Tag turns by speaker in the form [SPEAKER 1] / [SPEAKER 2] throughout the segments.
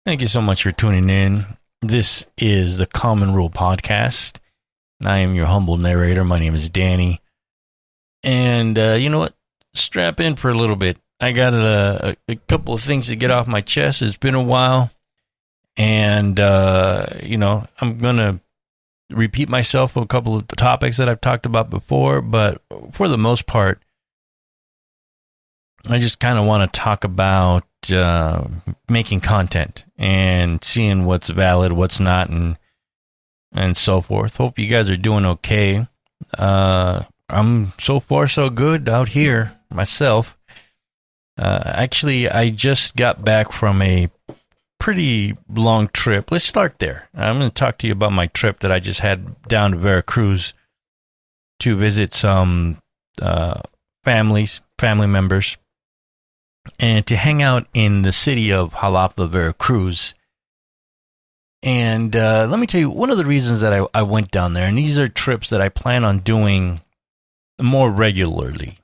[SPEAKER 1] Thank you so much for tuning in. This is the Common Rule Podcast. I am your humble narrator. My name is Danny. And you know what? Strap in for a little bit. I got a couple of things to get off my chest. It's been a while. And, I'm going to repeat myself for a couple of topics that I've talked about before. But for the most part, I just kind of want to talk about making content and seeing what's valid, what's not, and so forth. Hope you guys are doing okay. I'm so far so good out here myself. Actually, I just got back from a pretty long trip. Let's start there. I'm going to talk to you about my trip that I just had down to Veracruz to visit some family members, and to hang out in the city of Xalapa, Veracruz. And let me tell you, one of the reasons that I went down there, and these are trips that I plan on doing more regularly.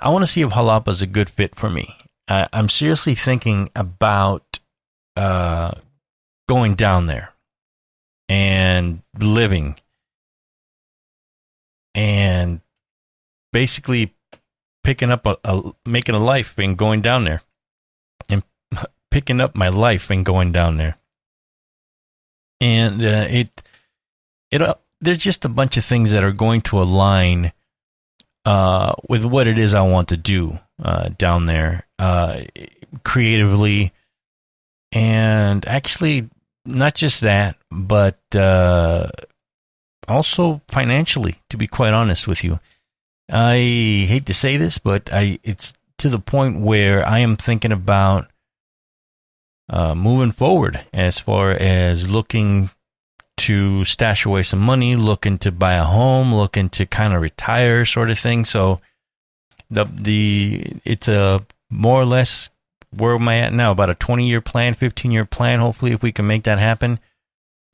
[SPEAKER 1] I want to see if Xalapa is a good fit for me. I'm seriously thinking about going down there and living and basically making a life and going down there, and picking up my life and going down there. And there's just a bunch of things that are going to align with what it is I want to do down there, creatively, and actually not just that, but also financially, to be quite honest with you. I hate to say this, but it's to the point where I am thinking about moving forward as far as looking to stash away some money, looking to buy a home, looking to kind of retire sort of thing. So it's a more or less where am I at now, about a 20-year plan, 15-year plan, hopefully, if we can make that happen.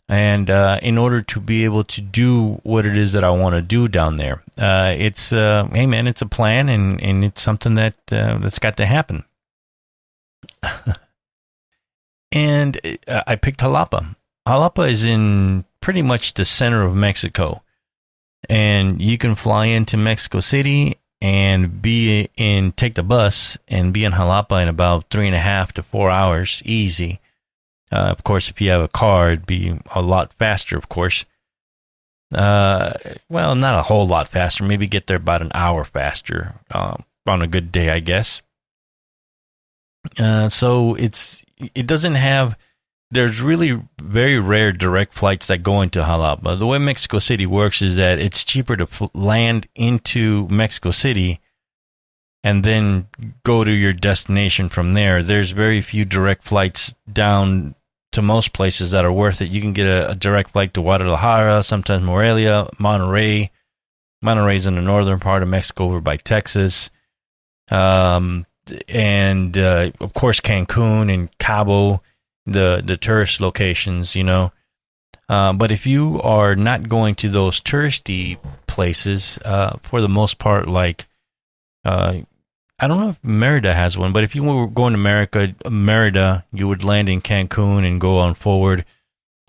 [SPEAKER 1] And in order to be able to do what it is that I want to do down there, it's hey man, it's a plan, and it's something that's got to happen. And I picked Xalapa. Xalapa is in pretty much the center of Mexico, and you can fly into Mexico City and take the bus and be in Xalapa in about 3.5 to 4 hours, easy. Of course, if you have a car, it'd be a lot faster, of course. Well, not a whole lot faster. Maybe get there about an hour faster on a good day, I guess. So it doesn't have... There's really very rare direct flights that go into Xalapa. The way Mexico City works is that it's cheaper to land into Mexico City and then go to your destination from there. There's very few direct flights down to most places that are worth it. You can get a direct flight to Guadalajara, sometimes Morelia, Monterrey. Monterrey's in the northern part of Mexico over by Texas. And of course, Cancun and Cabo, the tourist locations, you know. But if you are not going to those touristy places, for the most part, like... I don't know if Merida has one, but if you were going to Merida, you would land in Cancun and go on forward.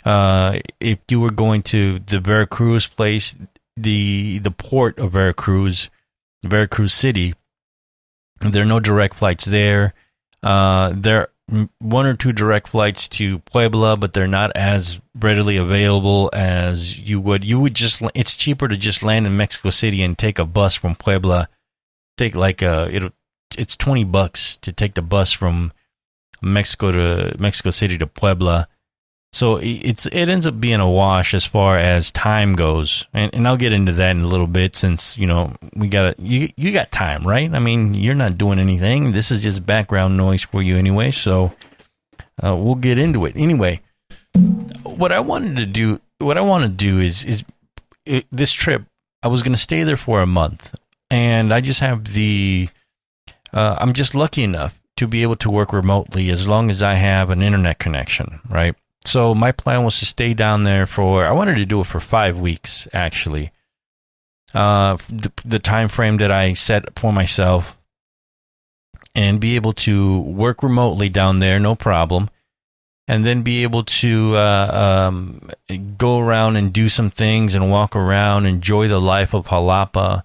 [SPEAKER 1] If you were going to the Veracruz place, the port of Veracruz City, there are no direct flights there. There are 1 or 2 direct flights to Puebla, but they're not as readily available as you would. It's cheaper to just land in Mexico City and take a bus from Puebla. Take it's $20 to take the bus from Mexico City to Puebla. So it ends up being a wash as far as time goes, and I'll get into that in a little bit, since you got time, right? I mean, you're not doing anything. This is just background noise for you anyway. So we'll get into it anyway. What I want to do is this trip. I was going to stay there for a month. And I just have I'm just lucky enough to be able to work remotely as long as I have an internet connection, right? So my plan was to stay down there I wanted to do it for 5 weeks, actually. The time frame that I set for myself. and be able to work remotely down there, no problem, and then be able to go around and do some things and walk around, enjoy the life of Xalapa,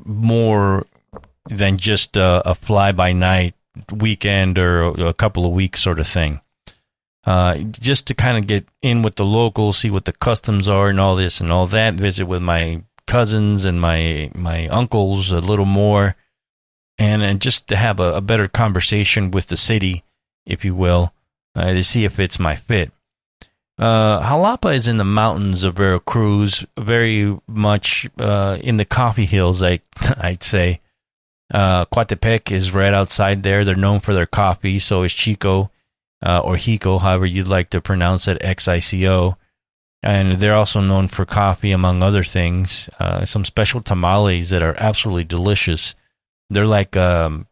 [SPEAKER 1] more than just a fly-by-night weekend or a couple of weeks sort of thing. Just to kind of get in with the locals, see what the customs are and all this and all that, visit with my cousins and my uncles a little more, and just to have a better conversation with the city, if you will, to see if it's my fit. Xalapa is in the mountains of Veracruz, very much in the coffee hills, I'd say. Coatepec is right outside there. They're known for their coffee, so is Chico, or Hico, however you'd like to pronounce it, Xico. And they're also known for coffee, among other things. Some special tamales that are absolutely delicious. They're like a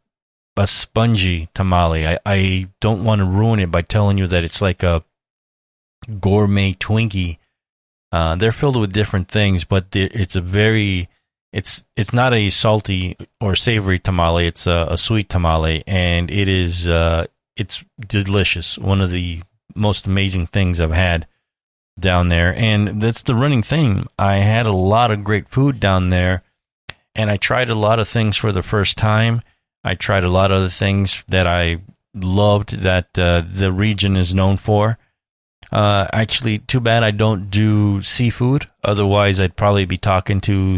[SPEAKER 1] spongy tamale. I don't want to ruin it by telling you that it's like a gourmet Twinkie. They're filled with different things, but it's it's not a salty or savory tamale. It's a sweet tamale, and it's delicious. One of the most amazing things I've had down there, and that's the running theme. I had a lot of great food down there, and I tried a lot of things for the first time. I tried a lot of the things that I loved that the region is known for. Actually, too bad I don't do seafood. Otherwise, I'd probably be talking to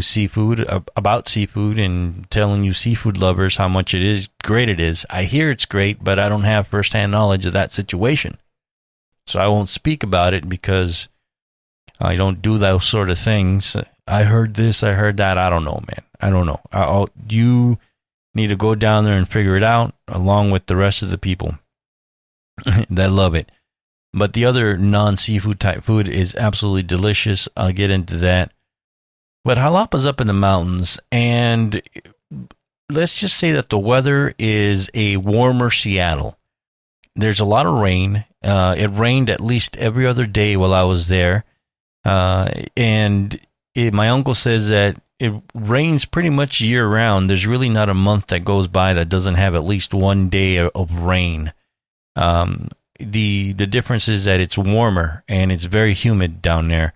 [SPEAKER 1] about seafood and telling you seafood lovers how much great it is. I hear it's great, but I don't have firsthand knowledge of that situation. So I won't speak about it because I don't do those sort of things. I heard this, I heard that. I don't know, man. I don't know. You need to go down there and figure it out, along with the rest of the people that love it. But the other non-seafood type food is absolutely delicious. I'll get into that. But Xalapa's up in the mountains, and let's just say that the weather is a warmer Seattle. There's a lot of rain. It rained at least every other day while I was there. And my uncle says that it rains pretty much year-round. There's really not a month that goes by that doesn't have at least one day of rain. The difference is that it's warmer and it's very humid down there.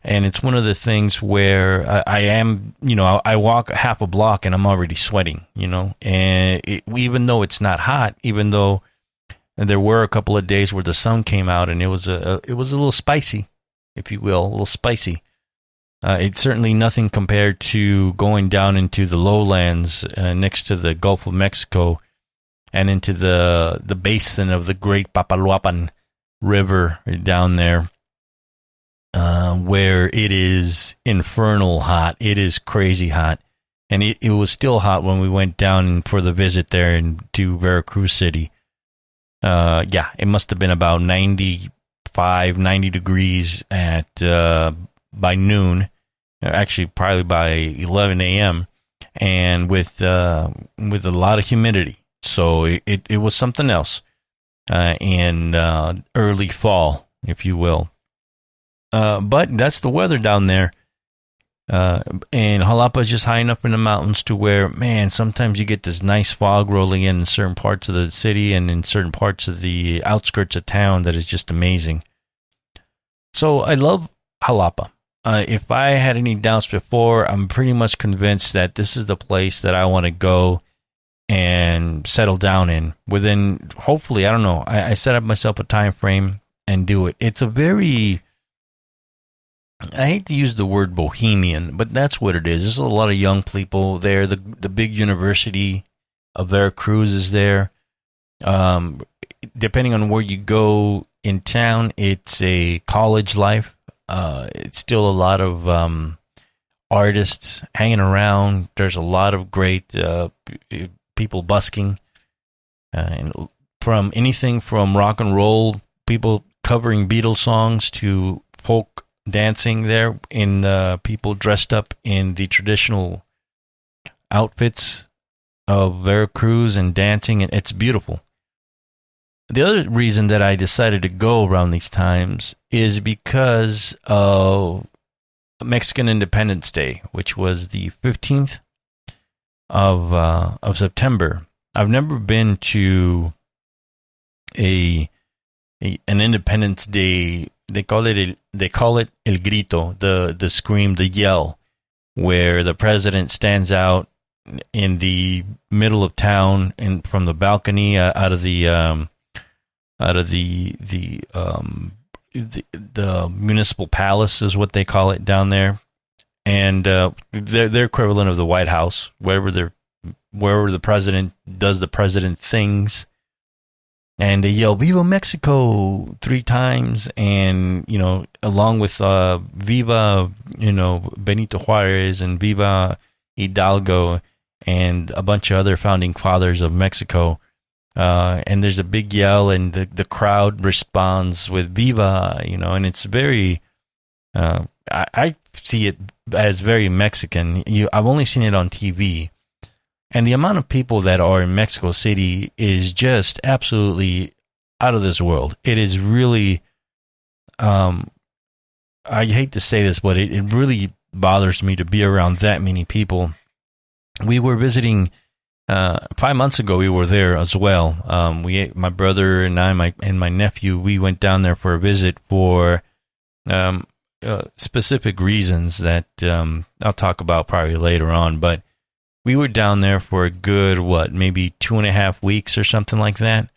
[SPEAKER 1] And it's one of the things where I am, I walk half a block and I'm already sweating, and even though it's not hot, even though there were a couple of days where the sun came out and it was a little spicy, if you will, a little spicy. It's certainly nothing compared to going down into the lowlands next to the Gulf of Mexico and into the basin of the Great Papaloapan River down there, where it is infernal hot. It is crazy hot. And it was still hot when we went down for the visit there into Veracruz City. It must have been about 90 degrees by noon. Actually, probably by 11 a.m. and with a lot of humidity. So it was something else in early fall, if you will. But that's the weather down there. And Xalapa is just high enough in the mountains to where, man, sometimes you get this nice fog rolling in certain parts of the city and in certain parts of the outskirts of town that is just amazing. So I love Xalapa. If I had any doubts before, I'm pretty much convinced that this is the place that I want to go and settle down in within, hopefully, I don't know, I set up myself a time frame and do it. It's a very, I hate to use the word bohemian, but that's what it is. There's a lot of young people there. The big university of Veracruz is there. Depending on where you go in town, it's a college life. It's still a lot of artists hanging around. There's a lot of great people busking, and from anything from rock and roll, people covering Beatles songs, to folk dancing there in people dressed up in the traditional outfits of Veracruz and dancing, and it's beautiful. The other reason that I decided to go around these times is because of Mexican Independence Day, which was the 15th of September. I've never been to an Independence Day. They call it El Grito, the scream, the yell, where the president stands out in the middle of town and from the balcony out of the municipal palace is what they call it down there, and their equivalent of the White House, wherever the president does the president things. And they yell "Viva Mexico" 3 times, and along with "Viva," Benito Juarez, and "Viva Hidalgo," and a bunch of other founding fathers of Mexico. And there's a big yell, and the crowd responds with "Viva," and it's very. I see it as very Mexican. I've only seen it on TV. And the amount of people that are in Mexico City is just absolutely out of this world. It is really, I hate to say this, but it really bothers me to be around that many people. We were visiting, 5 months ago, we were there as well. My brother and I, my nephew, we went down there for a visit for specific reasons that I'll talk about probably later on, but we were down there for a good, maybe 2.5 weeks or something like that.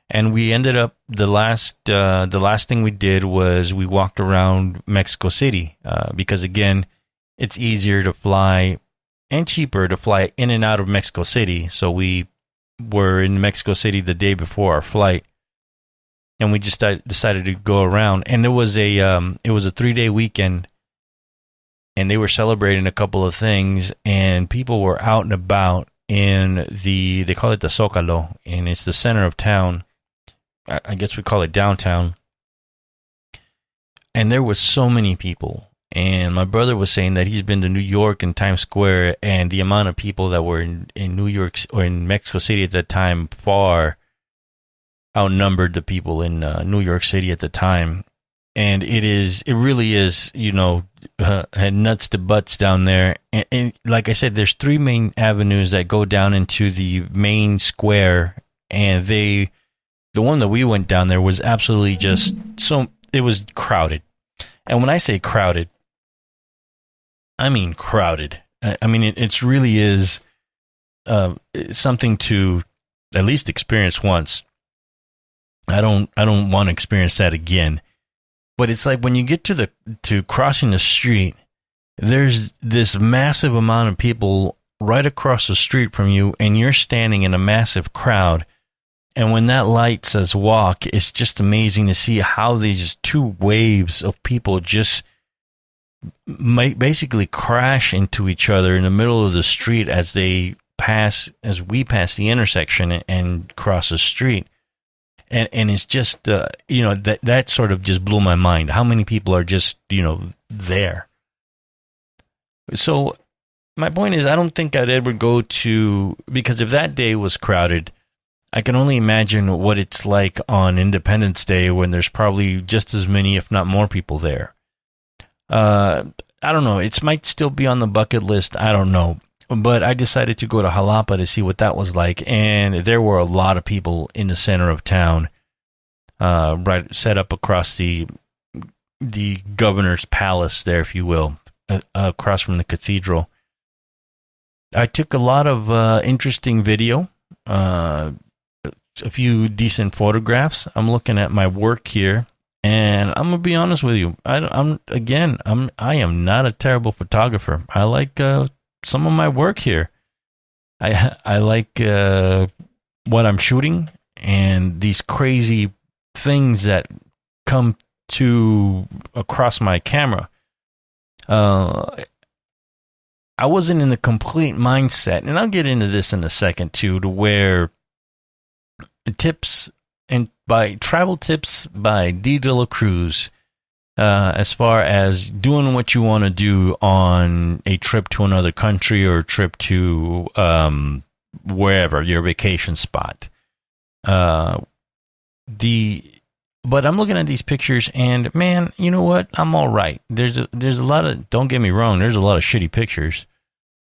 [SPEAKER 1] And we ended up, the last thing we did was we walked around Mexico City, because again, it's easier to fly and cheaper to fly in and out of Mexico City. So we were in Mexico City the day before our flight, and we just decided to go around. And it was a 3-day weekend. And they were celebrating a couple of things, and people were out and about in they call it the Zócalo, and it's the center of town. I guess we call it downtown. And there was so many people. And my brother was saying that he's been to New York and Times Square, and the amount of people that were in New York or in Mexico City at that time far outnumbered the people in New York City at the time. And it really is, had nuts to butts down there. And like I said, there's 3 main avenues that go down into the main square. And the one that we went down there was absolutely it was crowded. And when I say crowded, I mean crowded. I mean, it really is something to at least experience once. I don't want to experience that again. But it's like when you get to crossing the street, there's this massive amount of people right across the street from you, and you're standing in a massive crowd. And when that light says walk, it's just amazing to see how these 2 waves of people just basically crash into each other in the middle of the street as we pass the intersection and cross the street. And it's just, that sort of just blew my mind. How many people are just, there? So my point is, I don't think I'd ever go because if that day was crowded, I can only imagine what it's like on Independence Day when there's probably just as many, if not more people there. I don't know. It might still be on the bucket list. I don't know. But I decided to go to Xalapa to see what that was like, and there were a lot of people in the center of town, right set up across the governor's palace there, if you will, across from the cathedral. I took a lot of interesting video, a few decent photographs. I'm looking at my work here, and I'm gonna be honest with you. I am not a terrible photographer. I like some of my work here. I like what I'm shooting and these crazy things that come across my camera. I wasn't in the complete mindset, and I'll get into this in a second too, to where travel tips by D. De La Cruz, as far as doing what you want to do on a trip to another country or a trip to wherever, your vacation spot. But I'm looking at these pictures, and man, you know what? I'm all right. There's a lot of, don't get me wrong, there's a lot of shitty pictures.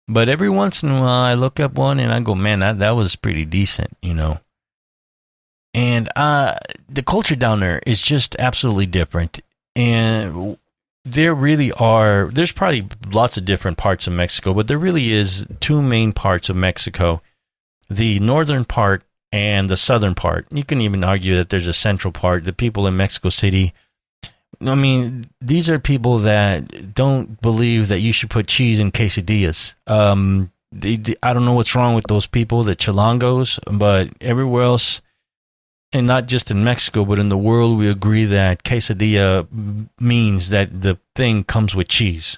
[SPEAKER 1] But every once in a while, I look up one and I go, man, that was pretty decent, you know. And the culture down there is just absolutely different. And there's probably lots of different parts of Mexico, but there really is two main parts of Mexico, the northern part and the southern part. You can even argue that there's a central part. The people in Mexico City, I mean, these are people that don't believe that you should put cheese in quesadillas. I don't know what's wrong with those people, the chilangos, but everywhere else, and not just in Mexico, but in the world, we agree that quesadilla means that the thing comes with cheese.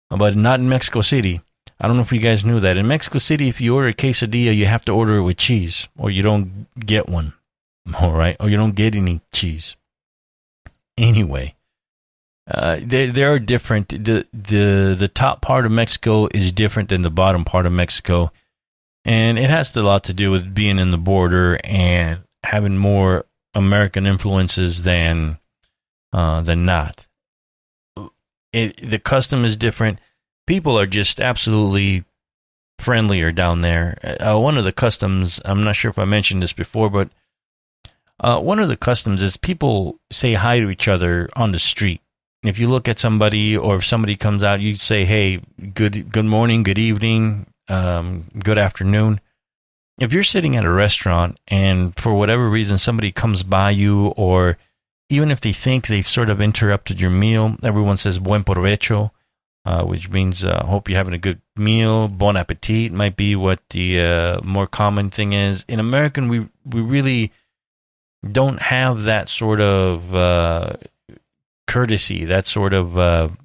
[SPEAKER 1] But not in Mexico City. I don't know if you guys knew that. In Mexico City, if you order a quesadilla, you have to order it with cheese, or you don't get one. All right? Or you don't get any cheese. Anyway, they are different. The top part of Mexico is different than the bottom part of Mexico. And it has a lot to do with being in the border and having more American influences than not. The custom is different. People are just absolutely friendlier down there. One of the customs, I'm not sure if I mentioned this before, but one of the customs is people say hi to each other on the street. If you look at somebody, or if somebody comes out, you say, hey, good morning, good evening, good afternoon. If you're sitting at a restaurant and for whatever reason somebody comes by you, or even if they think they've sort of interrupted your meal, everyone says buen provecho, which means hope you're having a good meal. Bon appetit might be what the more common thing is. In American, we really don't have that sort of courtesy, that sort of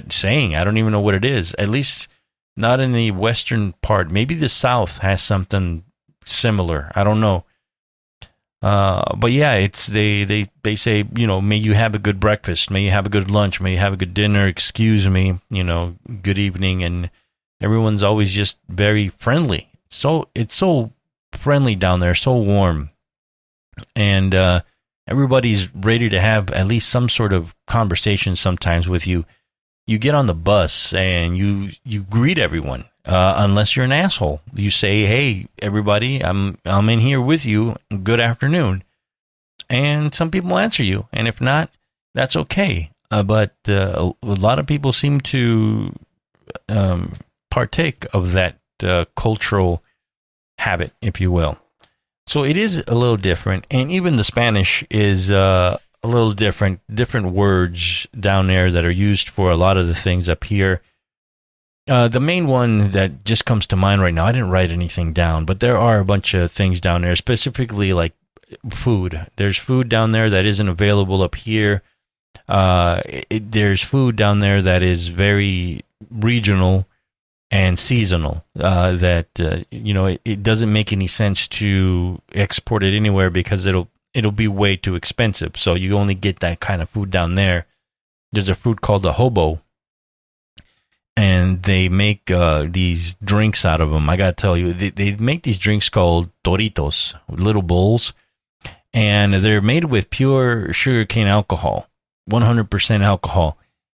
[SPEAKER 1] saying. I don't even know what it is. At least not in the western part. Maybe the South has something similar. I don't know. But yeah, it's they say, you know, may you have a good breakfast, may you have a good lunch, may you have a good dinner, excuse me, you know, good evening, and everyone's always just very friendly. So it's so friendly down there, so warm, and everybody's ready to have at least some sort of conversation sometimes with you. You get on the bus and you greet everyone, unless you're an asshole. You say, hey, everybody, I'm in here with you. Good afternoon. And some people answer you. And if not, that's okay. But a lot of people seem to partake of that cultural habit, if you will. So it is a little different. And even the Spanish is a little different words down there that are used for a lot of the things up here. The main one that just comes to mind right now, I didn't write anything down, but there are a bunch of things down there, specifically like food. There's food down there that isn't available up here. There's food down there that is very regional and seasonal, that it doesn't make any sense to export it anywhere because it'll be way too expensive. So you only get that kind of food down there. There's a fruit called the hobo, and they make these drinks out of them. I got to tell you, they make these drinks called toritos, little bowls, and they're made with pure sugarcane alcohol, 100% alcohol.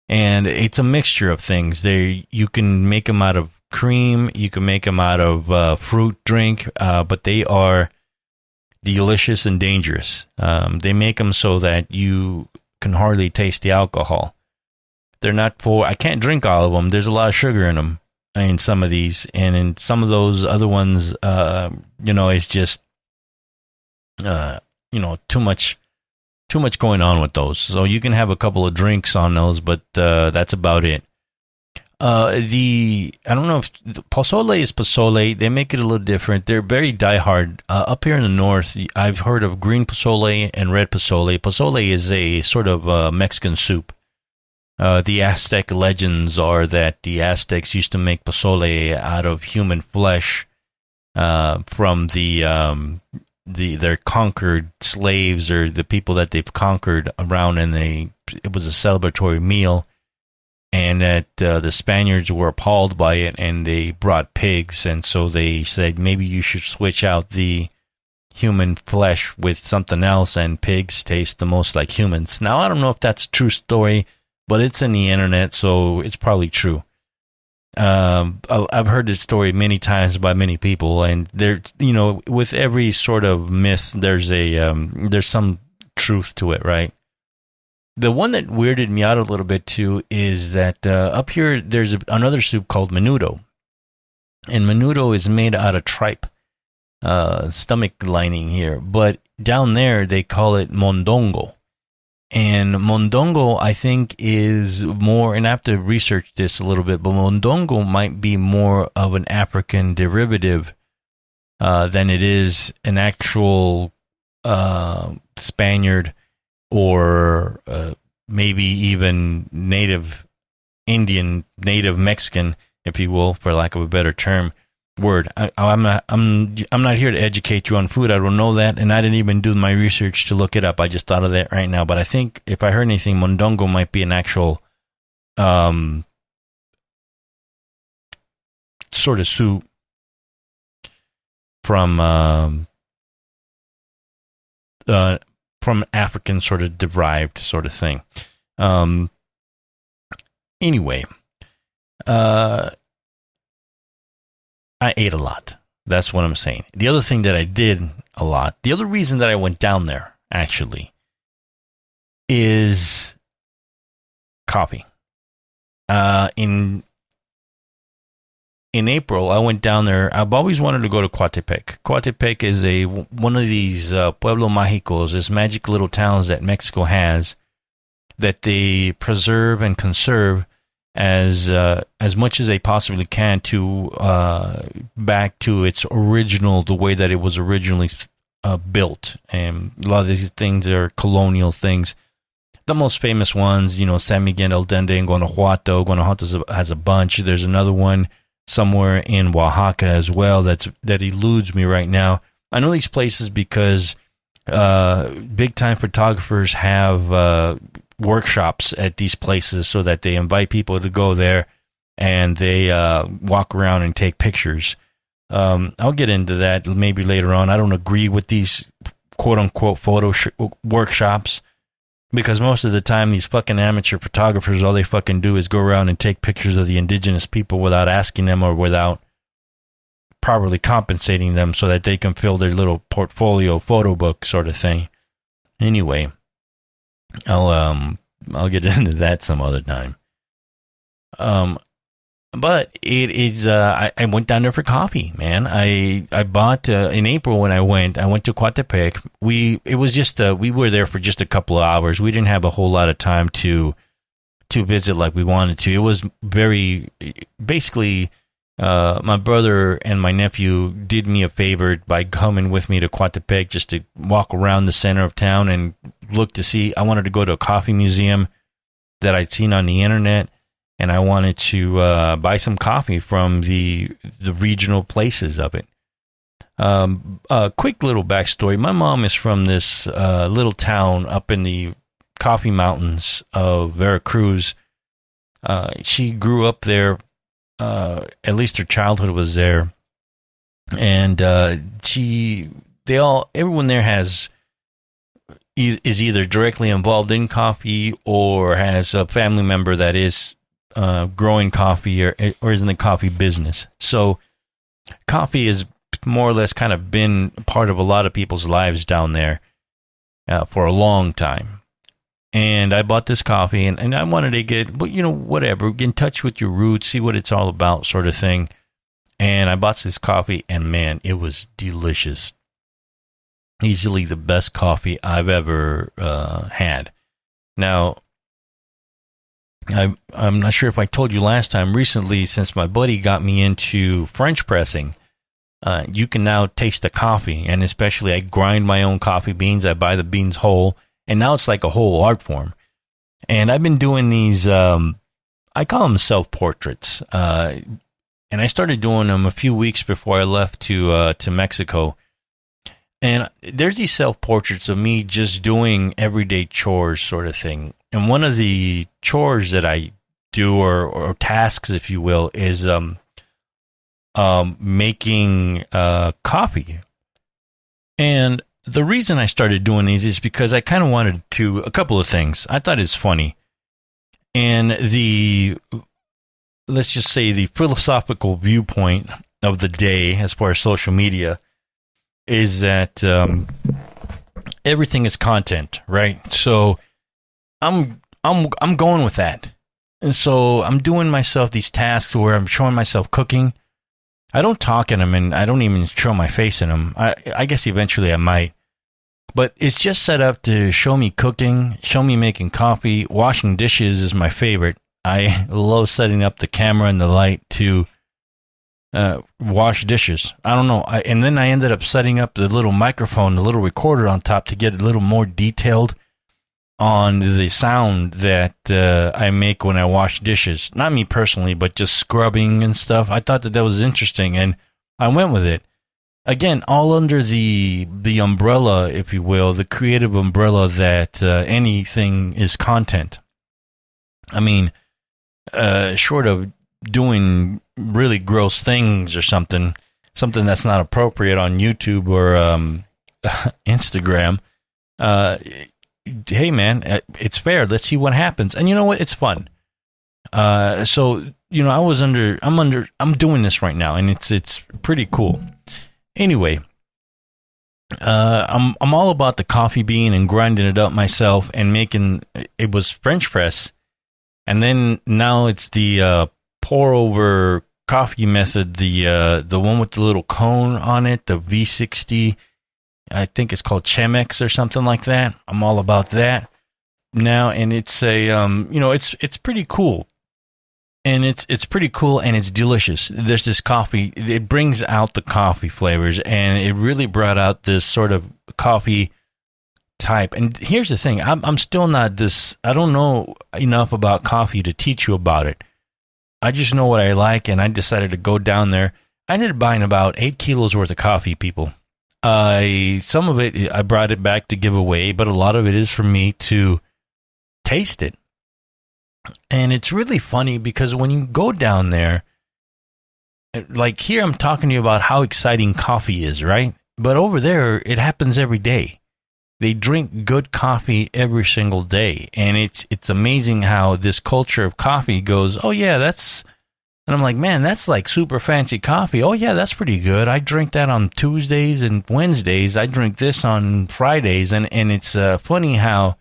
[SPEAKER 1] And it's a mixture of things. You can make them out of cream, you can make them out of fruit drink, but they are delicious and dangerous. They make them so that you can hardly taste the alcohol. They're not I can't drink all of them. There's a lot of sugar in them, in some of these, and in some of those other ones, it's just, too much going on with those. So you can have a couple of drinks on those, but that's about it. I don't know if pozole is pozole. They make it a little different. They're very diehard. Up here in the north, I've heard of green pozole and red pozole. Pozole is a sort of Mexican soup. The Aztec legends are that the Aztecs used to make pozole out of human flesh from their conquered slaves, or the people that they've conquered around, and it was a celebratory meal, and that the Spaniards were appalled by it, and they brought pigs, and so they said maybe you should switch out the human flesh with something else, and pigs taste the most like humans. Now, I don't know if that's a true story, but it's in the internet, so it's probably true. I've heard this story many times by many people, and there, with every sort of myth, there's some truth to it, right? The one that weirded me out a little bit too is that up here there's another soup called menudo, and menudo is made out of tripe, stomach lining here, but down there they call it mondongo. And mondongo, I think, is more, and I have to research this a little bit, but mondongo might be more of an African derivative than it is an actual Spaniard or maybe even native Indian, native Mexican, if you will, for lack of a better term. I'm not here to educate you on food. I don't know that, and I didn't even do my research to look it up. I just thought of that right now. But I think if I heard anything, mondongo might be an actual sort of soup from African sort of derived sort of thing. Anyway, I ate a lot. That's what I'm saying. The other thing that I did a lot, the other reason that I went down there, actually, is coffee. In April, I went down there. I've always wanted to go to Coatepec. Coatepec is one of these pueblo mágicos, this magic little towns that Mexico has that they preserve and conserve as much as they possibly can to back to its original, the way that it was originally built. And a lot of these things are colonial things. The most famous ones, San Miguel del Allende in Guanajuato. Guanajuato has a bunch. There's another one somewhere in Oaxaca as well that eludes me right now. I know these places because big-time photographers have workshops at these places so that they invite people to go there and they walk around and take pictures. I'll get into that maybe later on. I don't agree with these quote-unquote photo workshops because most of the time these fucking amateur photographers, all they fucking do is go around and take pictures of the indigenous people without asking them or without properly compensating them so that they can fill their little portfolio photo book sort of thing. Anyway, I'll get into that some other time. But it is. I went down there for coffee, man. I bought in April when I went to Coatepec. It was just we were there for just a couple of hours. We didn't have a whole lot of time to visit like we wanted to. It was very basically. My brother and my nephew did me a favor by coming with me to Coatepec just to walk around the center of town and look to see. I wanted to go to a coffee museum that I'd seen on the internet, and I wanted to buy some coffee from the regional places of it. A quick little backstory. My mom is from this little town up in the coffee mountains of Veracruz. She grew up there. At least her childhood was there, and everyone there is either directly involved in coffee or has a family member that is growing coffee or is in the coffee business. So coffee has more or less kind of been part of a lot of people's lives down there for a long time. And I bought this coffee, and I wanted to get, whatever, get in touch with your roots, see what it's all about, sort of thing. And I bought this coffee, and man, it was delicious. Easily the best coffee I've ever had. Now, I'm not sure if I told you last time. Recently, since my buddy got me into French pressing, you can now taste the coffee, and especially I grind my own coffee beans. I buy the beans whole. And now it's like a whole art form. And I've been doing these, I call them self-portraits. And I started doing them a few weeks before I left to Mexico. And there's these self-portraits of me just doing everyday chores sort of thing. And one of the chores that I do, or tasks, if you will, is making coffee. And the reason I started doing these is because I kind of wanted to, a couple of things. I thought it's funny. And the let's just say the philosophical viewpoint of the day as far as social media is that everything is content, right? So I'm going with that. And so I'm doing myself these tasks where I'm showing myself cooking. I don't talk in them, and I don't even show my face in them. I guess eventually I might. But it's just set up to show me cooking, show me making coffee. Washing dishes is my favorite. I love setting up the camera and the light to wash dishes. I don't know. And then I ended up setting up the little microphone, the little recorder on top to get a little more detailed on the sound that I make when I wash dishes. Not me personally, but just scrubbing and stuff. I thought that was interesting, and I went with it. Again, all under the umbrella, if you will, the creative umbrella that anything is content. I mean, short of doing really gross things or something that's not appropriate on YouTube or Instagram, hey man, it's fair. Let's see what happens. And you know what? It's fun. So, you know, I'm doing this right now, and it's pretty cool. Anyway, I'm all about the coffee bean and grinding it up myself and making, it was French press. And then now it's the pour over coffee method, the one with the little cone on it, the V60. I think it's called Chemex or something like that. I'm all about that now, and it's a you know, it's pretty cool. And it's pretty cool, and it's delicious. There's this coffee, it brings out the coffee flavors, and it really brought out this sort of coffee type. And here's the thing, I'm still not this, I don't know enough about coffee to teach you about it. I just know what I like, and I decided to go down there. I ended up buying about 8 kilos worth of coffee, people. Some of it, I brought it back to give away, but a lot of it is for me to taste it. And it's really funny because when you go down there, like here, I'm talking to you about how exciting coffee is, right? But over there, it happens every day. They drink good coffee every single day. And it's amazing how this culture of coffee goes, oh yeah, and I'm like, man, that's like super fancy coffee. Oh yeah, that's pretty good. I drink that on Tuesdays and Wednesdays. I drink this on Fridays. And it's funny how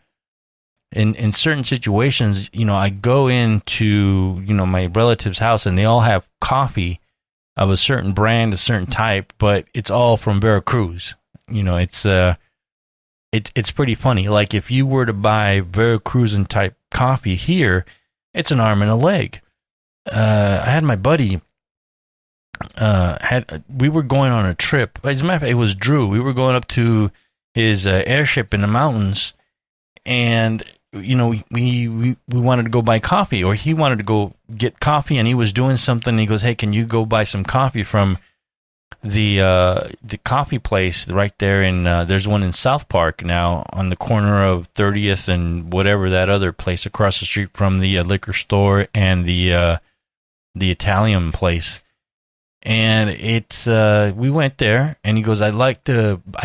[SPEAKER 1] in certain situations, you know, I go into, you know, my relative's house and they all have coffee of a certain brand, a certain type, but it's all from Veracruz. You know, it's pretty funny. Like if you were to buy Veracruzan type coffee here, it's an arm and a leg. I had my buddy, we were going on a trip. As a matter of fact, it was Drew. We were going up to his airship in the mountains, and you know, we wanted to go buy coffee, or he wanted to go get coffee, and he was doing something. And he goes, "Hey, can you go buy some coffee from the coffee place right there in there's one in South Park now on the corner of 30th and whatever that other place across the street from the liquor store and the Italian place." And it's we went there, and he goes, I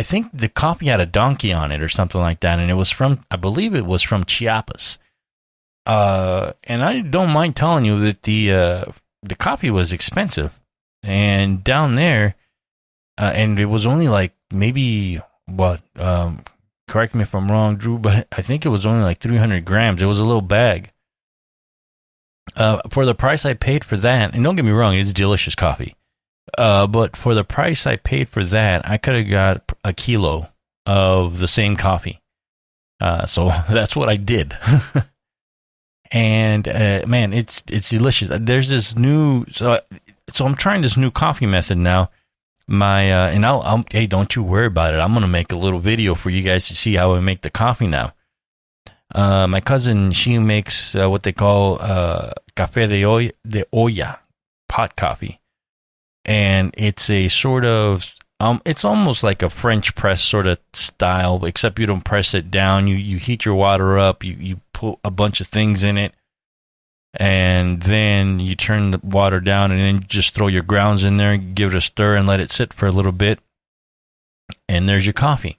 [SPEAKER 1] think the coffee had a donkey on it or something like that, and it was I believe it was from Chiapas. And I don't mind telling you that the coffee was expensive, and down there, and it was only like maybe correct me if I'm wrong, Drew, but I think it was only like 300 grams. It was a little bag. For the price I paid for that, and don't get me wrong, it's delicious coffee. But for the price I paid for that, I could have got a kilo of the same coffee. So that's what I did. And man, it's delicious. There's this new, so I'm trying this new coffee method now. And hey, don't you worry about it. I'm gonna make a little video for you guys to see how I make the coffee now. My cousin, she makes what they call café de olla, pot coffee. And it's a sort of, it's almost like a French press sort of style, except you don't press it down. You heat your water up, you put a bunch of things in it, and then you turn the water down, and then you just throw your grounds in there, give it a stir, and let it sit for a little bit. And there's your coffee.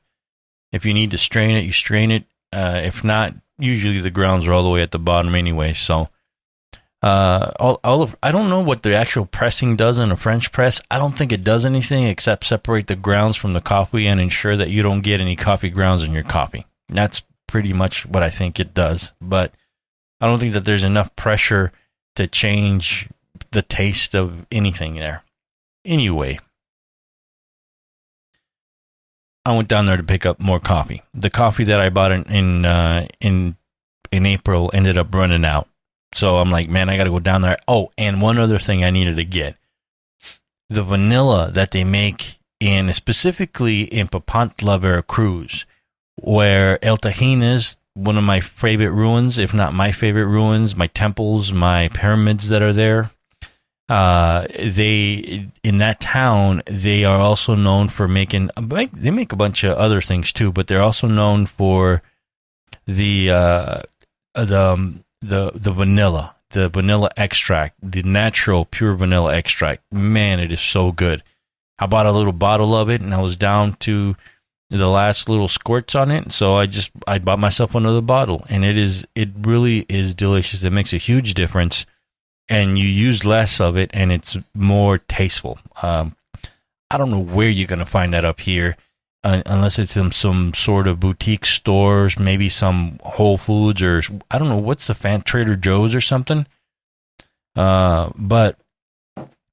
[SPEAKER 1] If you need to strain it, you strain it. If not, usually the grounds are all the way at the bottom anyway. So I don't know what the actual pressing does in a French press. I don't think it does anything except separate the grounds from the coffee and ensure that you don't get any coffee grounds in your coffee. That's pretty much what I think it does. But I don't think that there's enough pressure to change the taste of anything there. Anyway, I went down there to pick up more coffee. The coffee that I bought in April ended up running out. So I'm like, man, I got to go down there. Oh, and one other thing I needed to get. The vanilla that they make specifically in Papantla, Veracruz, where El Tajín is one of my favorite ruins, if not my favorite ruins, my temples, my pyramids that are there. In that town, they are also known for they make a bunch of other things too, but they're also known for the vanilla extract, the natural pure vanilla extract. Man, it is so good. I bought a little bottle of it, and I was down to the last little squirts on it, so I bought myself another bottle, and it really is delicious. It makes a huge difference, and you use less of it, and it's more tasteful. I don't know where you're going to find that up here, unless it's in some sort of boutique stores, maybe some Whole Foods, or I don't know, what's the Trader Joe's or something. But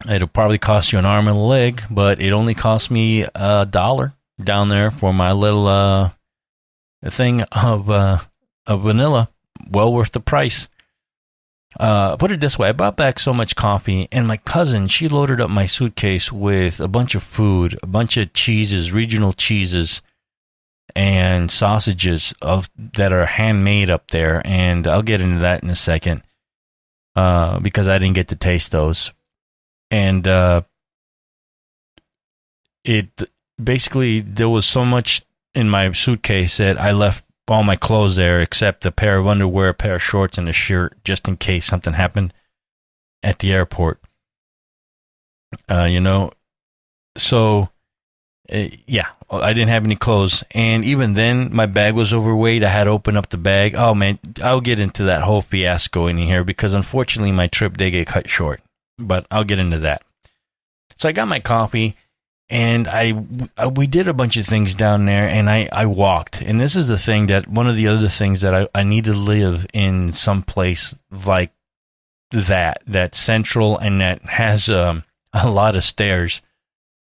[SPEAKER 1] it'll probably cost you an arm and a leg, but it only cost me $1 down there for my little thing of vanilla. Well worth the price. Put it this way, I brought back so much coffee, and my cousin, she loaded up my suitcase with a bunch of food, a bunch of cheeses, regional cheeses, and sausages that are handmade up there, and I'll get into that in a second, because I didn't get to taste those. And basically, there was so much in my suitcase that I left all my clothes there except a pair of underwear, a pair of shorts, and a shirt, just in case something happened at the airport. So yeah, I didn't have any clothes, and even then my bag was overweight. I had to open up the bag. Oh man, I'll get into that whole fiasco in here, because unfortunately my trip did get cut short, but I'll get into that. So I got my coffee, and we did a bunch of things down there, and I walked. And this is the thing, that one of the other things that I need to live in some place like that's central and that has a lot of stairs.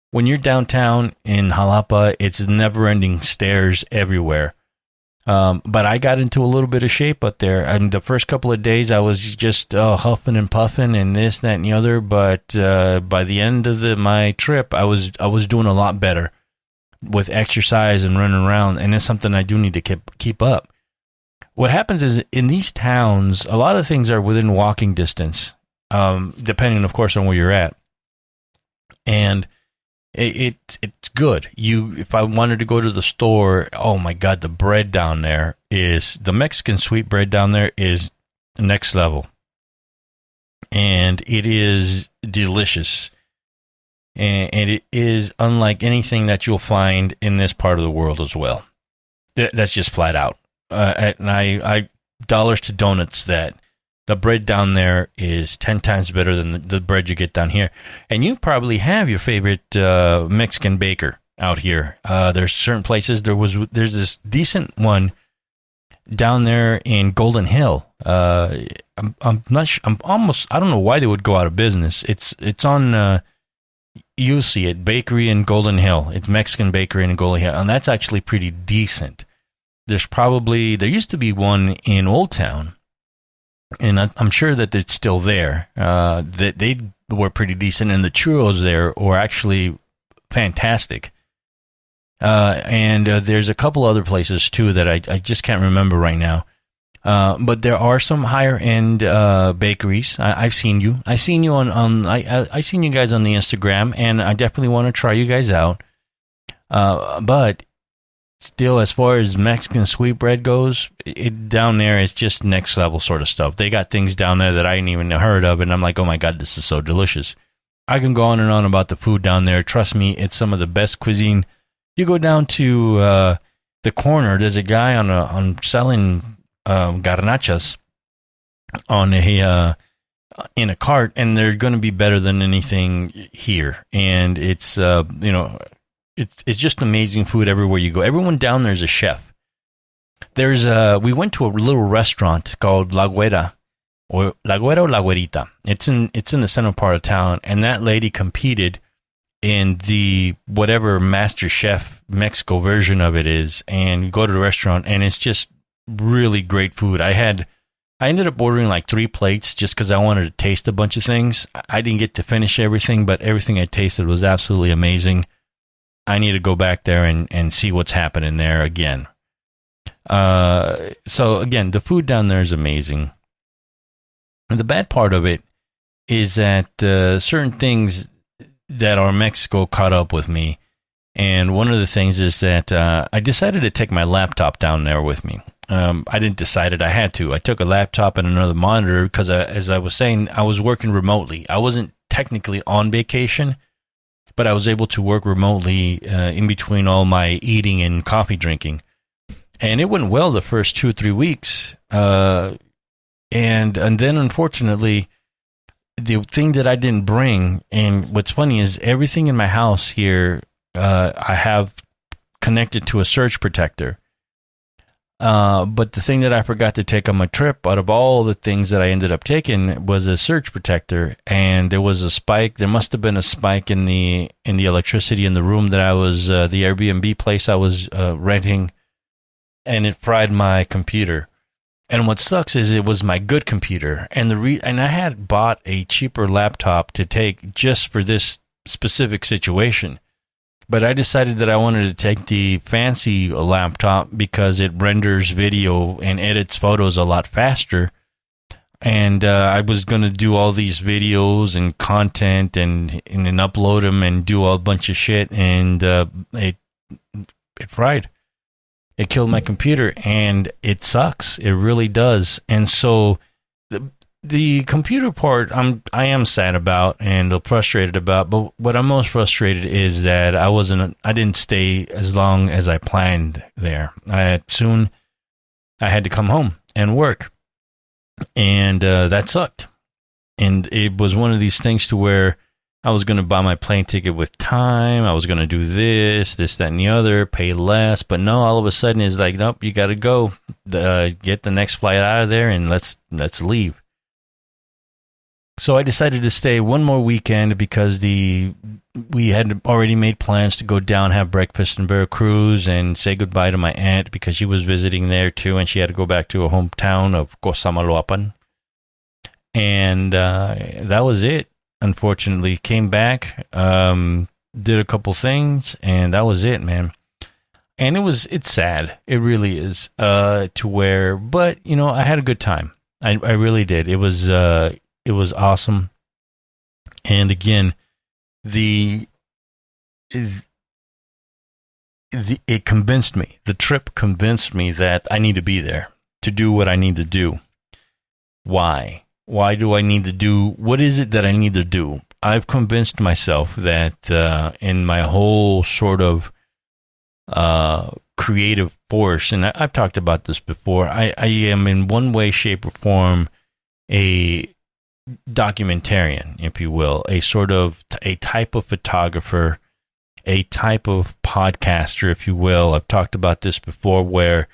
[SPEAKER 1] When you're downtown in Xalapa, it's never-ending stairs everywhere. But I got into a little bit of shape up there. And the first couple of days, I was just huffing and puffing and this, that, and the other. But by the end of my trip, I was doing a lot better with exercise and running around. And it's something I do need to keep up. What happens is, in these towns, a lot of things are within walking distance, depending, of course, on where you're at. And it's good. If I wanted to go to the store, oh my God, the bread down there the Mexican sweet bread down there is next level. And it is delicious. And it is unlike anything that you'll find in this part of the world as well. That's just flat out. And I dollars to donuts that the bread down there is 10 times better than the bread you get down here. And you probably have your favorite Mexican baker out here. There's certain places. There's this decent one down there in Golden Hill. I'm not sure. I don't know why they would go out of business. It's on. You'll see it, Bakery in Golden Hill. It's Mexican Bakery in Golden Hill, and that's actually pretty decent. There used to be one in Old Town. And I'm sure that it's still there. That they were pretty decent, and the churros there were actually fantastic. And there's a couple other places too that I just can't remember right now. But there are some higher end bakeries. I've seen you. I seen you I seen you guys on the Instagram, and I definitely want to try you guys out. But still, as far as Mexican sweetbread goes, down there is just next level sort of stuff. They got things down there that I ain't even heard of, and I'm like, oh my God, this is so delicious. I can go on and on about the food down there. Trust me, it's some of the best cuisine. You go down to the corner, there's a guy on selling garnachas on in a cart, and they're going to be better than anything here. And it's it's just amazing food everywhere you go. Everyone down there is a chef. We went to a little restaurant called La Güera or La Güerita. It's in the central part of town, and that lady competed in the whatever Master Chef Mexico version of it is, and go to the restaurant, and it's just really great food. I ended up ordering like 3 plates just because I wanted to taste a bunch of things. I didn't get to finish everything, but everything I tasted was absolutely amazing. I need to go back there and see what's happening there again. So again, the food down there is amazing. And the bad part of it is that certain things that are Mexico caught up with me. And one of the things is that I decided to take my laptop down there with me. I didn't decide it. I had to. I took a laptop and another monitor because, as I was saying, I was working remotely. I wasn't technically on vacation, but I was able to work remotely in between all my eating and coffee drinking. And it went well the first 2 or 3 weeks. And then, unfortunately, the thing that I didn't bring, and what's funny is everything in my house here, I have connected to a surge protector. But the thing that I forgot to take on my trip, out of all the things that I ended up taking, was a surge protector. And there was a spike. There must have been a spike in the electricity in the room that I was, the Airbnb place I was renting, and it fried my computer. And what sucks is it was my good computer, and and I had bought a cheaper laptop to take just for this specific situation. But I decided that I wanted to take the fancy laptop because it renders video and edits photos a lot faster. And I was going to do all these videos and content and then upload them and do a bunch of shit. And it fried. It killed my computer, and it sucks. It really does. And so the computer part, I am sad about and frustrated about. But what I'm most frustrated is that I didn't stay as long as I planned there. I had to come home and work, and that sucked. And it was one of these things to where I was going to buy my plane ticket with time. I was going to do this, that, and the other, pay less. But no, all of a sudden it's like, nope, you got to go. Get the next flight out of there and let's leave. So I decided to stay one more weekend because we had already made plans to go down, have breakfast in Veracruz, and say goodbye to my aunt because she was visiting there too, and she had to go back to her hometown of Xalapa. And that was it. Unfortunately, came back, did a couple things, and that was it, man. And it's sad. It really is, to where, but I had a good time. I really did. It was awesome. And again, it convinced me. The trip convinced me that I need to be there to do what I need to do. Why? Why do I need to do? What is it that I need to do? I've convinced myself that in my whole sort of creative force, and I've talked about this before, I am in one way, shape, or form a documentarian, if you will, a sort of a type of photographer, a type of podcaster, if you will. I've talked about this before where,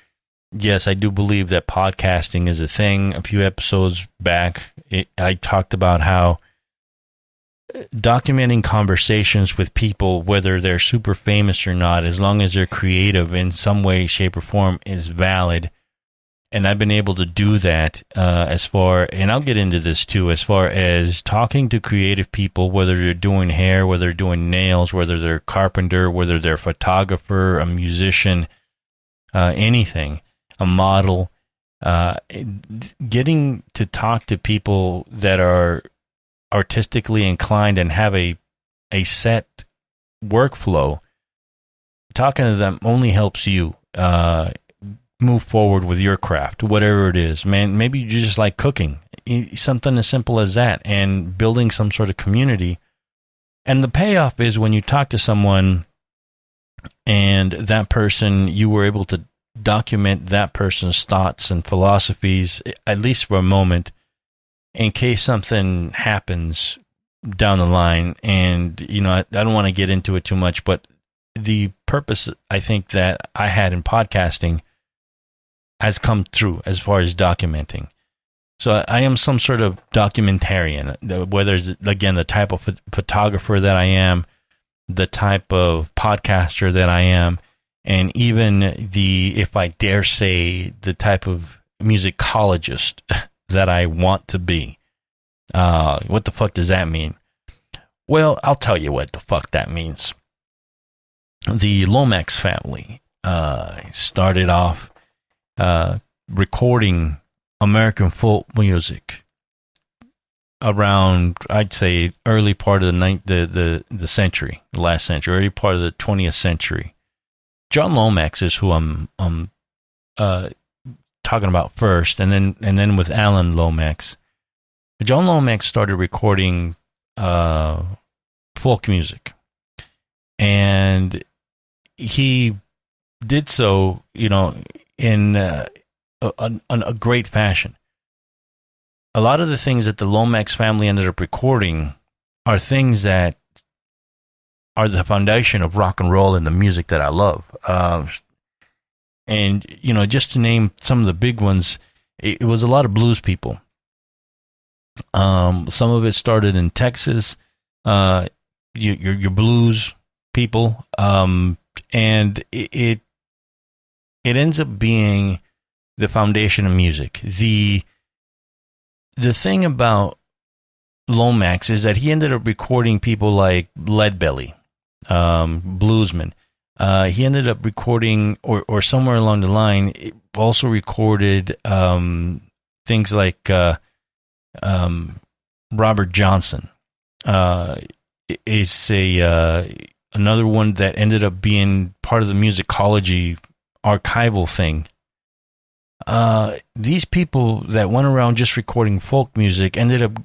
[SPEAKER 1] yes, I do believe that podcasting is a thing. A few episodes back, I talked about how documenting conversations with people, whether they're super famous or not, as long as they're creative in some way, shape, or form, is valid. And I've been able to do that and I'll get into this too, as far as talking to creative people, whether they're doing hair, whether they're doing nails, whether they're a carpenter, whether they're a photographer, a musician, anything, a model, getting to talk to people that are artistically inclined and have a set workflow. Talking to them only helps you move forward with your craft, whatever it is, man. Maybe you just like cooking, something as simple as that, and building some sort of community. And the payoff is when you talk to someone and that person, you were able to document that person's thoughts and philosophies, at least for a moment, in case something happens down the line. And, I don't want to get into it too much, but the purpose I think that I had in podcasting has come through as far as documenting. So I am some sort of documentarian, whether it's, again, the type of photographer that I am, the type of podcaster that I am, and even if I dare say, the type of musicologist that I want to be. What the fuck does that mean? Well, I'll tell you what the fuck that means. The Lomax family started off recording American folk music around, I'd say, early part of the century, the last century, early part of the 20th century. John Lomax is who I'm talking about first, and then with Alan Lomax. John Lomax started recording folk music, and he did so, in a great fashion. A lot of the things that the Lomax family ended up recording are things that are the foundation of rock and roll and the music that I love. And, just to name some of the big ones, it was a lot of blues people. Some of it started in Texas, your blues people, and it ends up being the foundation of music. The thing about Lomax is that he ended up recording people like Leadbelly, bluesmen. He ended up recording, or somewhere along the line, also recorded things like Robert Johnson. Is another one that ended up being part of the musicology archival thing. These people that went around just recording folk music ended up,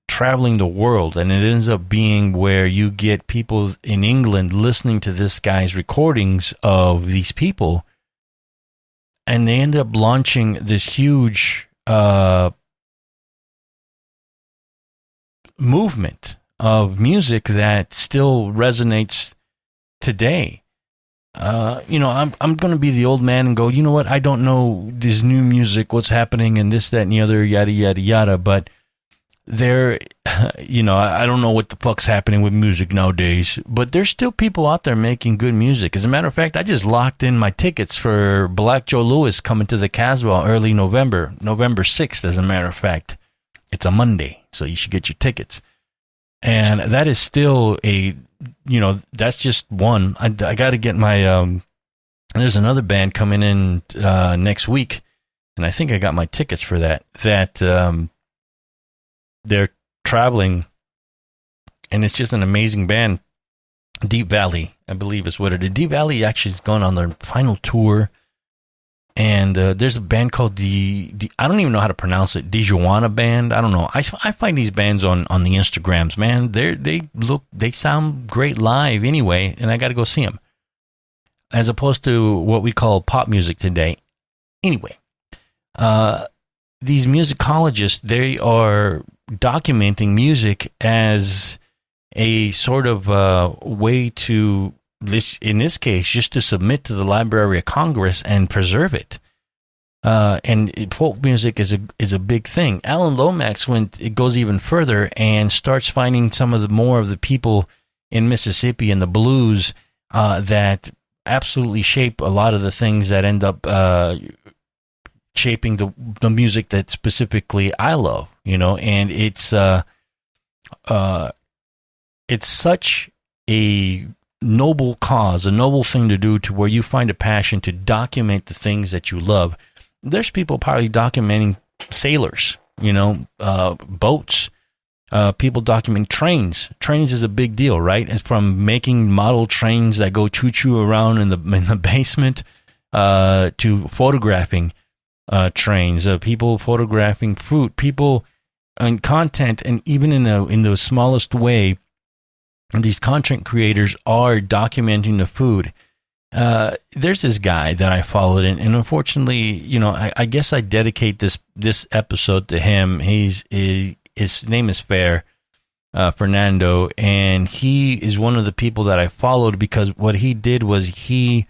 [SPEAKER 1] traveling the world, and it ends up being where you get people in England listening to this guy's recordings of these people, and they end up launching this huge movement of music that still resonates today. I'm going to be the old man and go, you know what? I don't know this new music, what's happening, and this, that, and the other, yada, yada, yada. But I don't know what the fuck's happening with music nowadays. But there's still people out there making good music. As a matter of fact, I just locked in my tickets for Black Joe Lewis coming to the Caswell early November 6th, as a matter of fact. It's a Monday, so you should get your tickets. And that is still that's just one. I got to get my, there's another band coming in next week, and I think I got my tickets for that. They're traveling, and it's just an amazing band. Deep Valley, I believe is what it is. Deep Valley actually has gone on their final tour, and there's a band called I don't even know how to pronounce it, Dijuana Band. I don't know. I find these bands on the Instagrams, man. They sound great live anyway, and I got to go see them. As opposed to what we call pop music today. Anyway, these musicologists, they are documenting music as a sort of way to, in this case, just to submit to the Library of Congress and preserve it. And folk music is a big thing. Alan Lomax it goes even further and starts finding some of the more of the people in Mississippi and the blues that absolutely shape a lot of the things that end up shaping the music that specifically I love, and it's such a noble cause, a noble thing to do, to where you find a passion to document the things that you love. There's people probably documenting sailors, boats, people documenting trains. Trains is a big deal, right? It's from making model trains that go choo-choo around in the basement to photographing trains, people photographing fruit, people and content, and even in the smallest way, these content creators are documenting the food. there's this guy that I followed, and unfortunately, I guess I dedicate this episode to him. His name is Fernando, and he is one of the people that I followed because what he did was he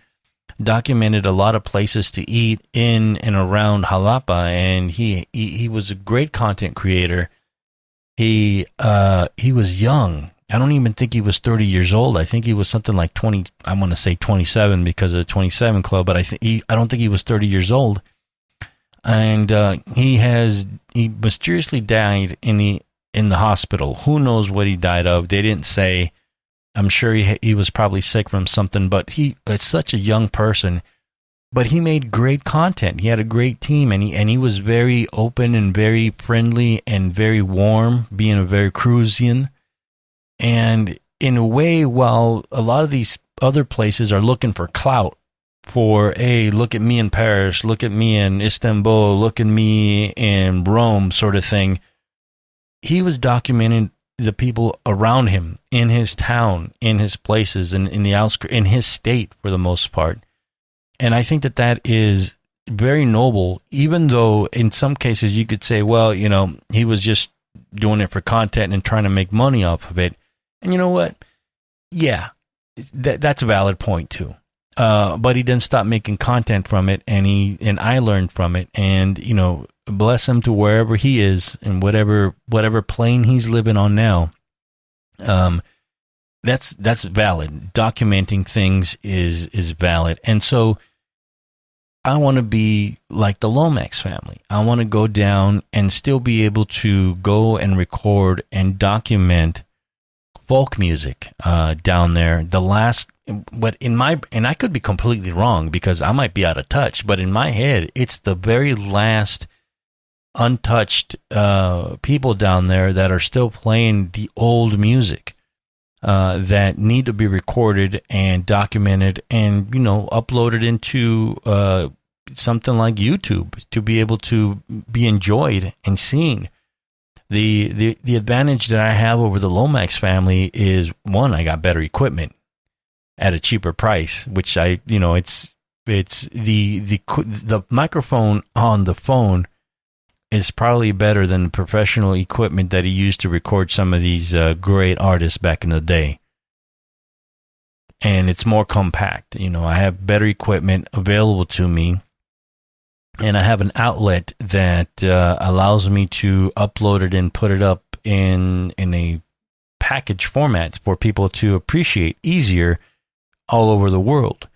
[SPEAKER 1] documented a lot of places to eat in and around Xalapa, and he was a great content creator. He was young. I don't even think he was 30 years old. I think he was something like 20. I want to say 27 because of the 27 Club, but I don't think he was 30 years old. And he mysteriously died in the hospital. Who knows what he died of? They didn't say. I'm sure he was probably sick from something, but he is such a young person. But he made great content. He had a great team, and he was very open and very friendly and very warm, being a Veracruzian. And in a way, while a lot of these other places are looking for clout, for, hey, look at me in Paris, look at me in Istanbul, look at me in Rome, sort of thing, he was documenting the people around him in his town, in his places, in the outskirts, in his state for the most part. And I think that is very noble, even though in some cases you could say, well, he was just doing it for content and trying to make money off of it. And you know what? Yeah, that's a valid point too. But he didn't stop making content from it, and I learned from it. And bless him to wherever he is and whatever plane he's living on now. That's valid. Documenting things is valid. And so I want to be like the Lomax family. I want to go down and still be able to go and record and document folk music down there. And I could be completely wrong because I might be out of touch, but in my head, it's the very last untouched people down there that are still playing the old music that need to be recorded and documented and uploaded into something like YouTube to be able to be enjoyed and seen. The advantage that I have over the Lomax family is, one, I got better equipment at a cheaper price, which it's the microphone on the phone is probably better than the professional equipment that he used to record some of these great artists back in the day. And it's more compact. I have better equipment available to me, and I have an outlet that allows me to upload it and put it up in a package format for people to appreciate easier all over the world.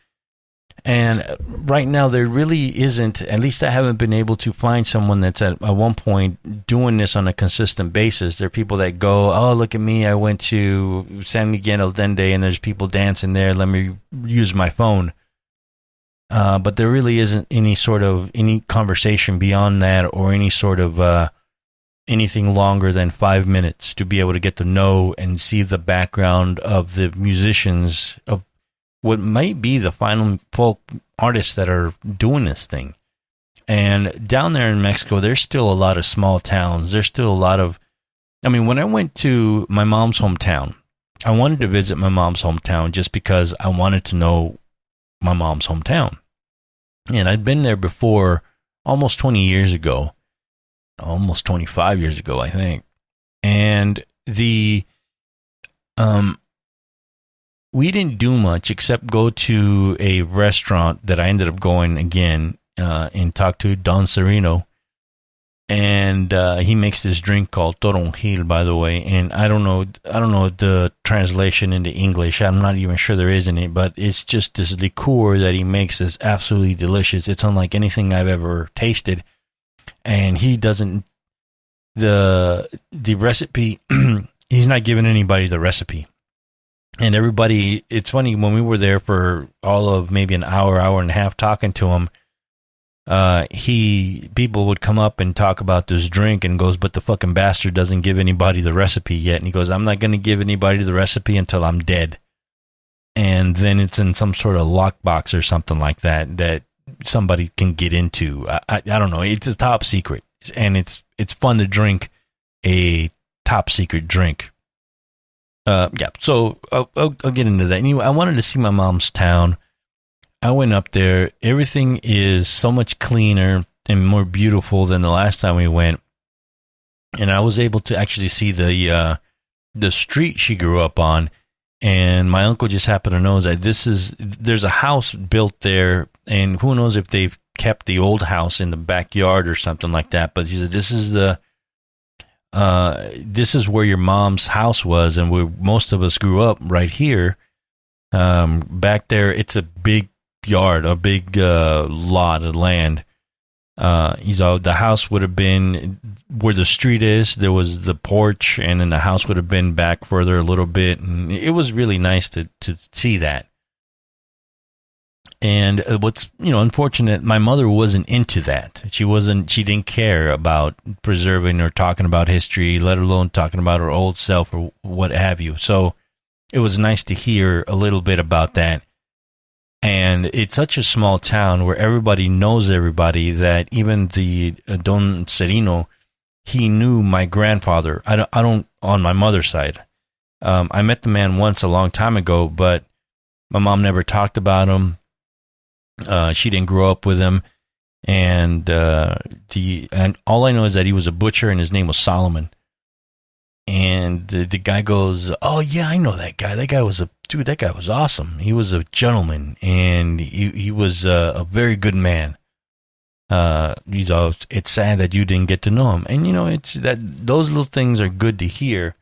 [SPEAKER 1] And right now, there really isn't, at least I haven't been able to find someone that's at one point doing this on a consistent basis. There are people that go, oh, look at me, I went to San Miguel El Dende and there's people dancing there, let me use my phone. But there really isn't any conversation beyond that, or any sort of anything longer than 5 minutes to be able to get to know and see the background of the musicians, of what might be the final folk artists that are doing this thing. And down there in Mexico, there's still a lot of small towns. There's still a lot of, when I went to my mom's hometown, I wanted to visit my mom's hometown just because I wanted to know my mom's hometown. And I'd been there before almost 20 years ago, almost 25 years ago, I think. And we didn't do much except go to a restaurant that I ended up going again and talk to Don Sereno. And he makes this drink called Toronjil, by the way. And I don't know the translation into English. I'm not even sure there is any, but it's just this liqueur that he makes is absolutely delicious. It's unlike anything I've ever tasted. And he doesn't, the recipe, he's not giving anybody the recipe. And everybody, it's funny, when we were there for all of maybe an hour and a half talking to him, people would come up and talk about this drink and goes, but the fucking bastard doesn't give anybody the recipe yet. And he goes, I'm not going to give anybody the recipe until I'm dead. And then it's in some sort of lockbox or something like that somebody can get into. I don't know. It's a top secret, and it's fun to drink a top secret drink. So I'll get into that. Anyway, I wanted to see my mom's town. I went up there. Everything is so much cleaner and more beautiful than the last time we went. And I was able to actually see the street she grew up on. And my uncle just happened to know that there's a house built there, and who knows if they've kept the old house in the backyard or something like that. But he said, this is where your mom's house was, and where most of us grew up, right here. Back there, it's a big yard, a big lot of land. The house would have been where the street is. There was the porch, and then the house would have been back further a little bit, and it was really nice to see that. And what's unfortunate, my mother wasn't into that. She didn't care about preserving or talking about history, let alone talking about her old self or what have you. So it was nice to hear a little bit about that. And it's such a small town where everybody knows everybody that even the Don Serino, he knew my grandfather. I don't on my mother's side. I met the man once a long time ago, but my mom never talked about him. She didn't grow up with him, and all I know is that he was a butcher, and his name was Solomon. And the guy goes, "Oh yeah, I know that guy. That guy was that guy was awesome. He was a gentleman, and he was a very good man. It's sad that you didn't get to know him." And it's that those little things are good to hear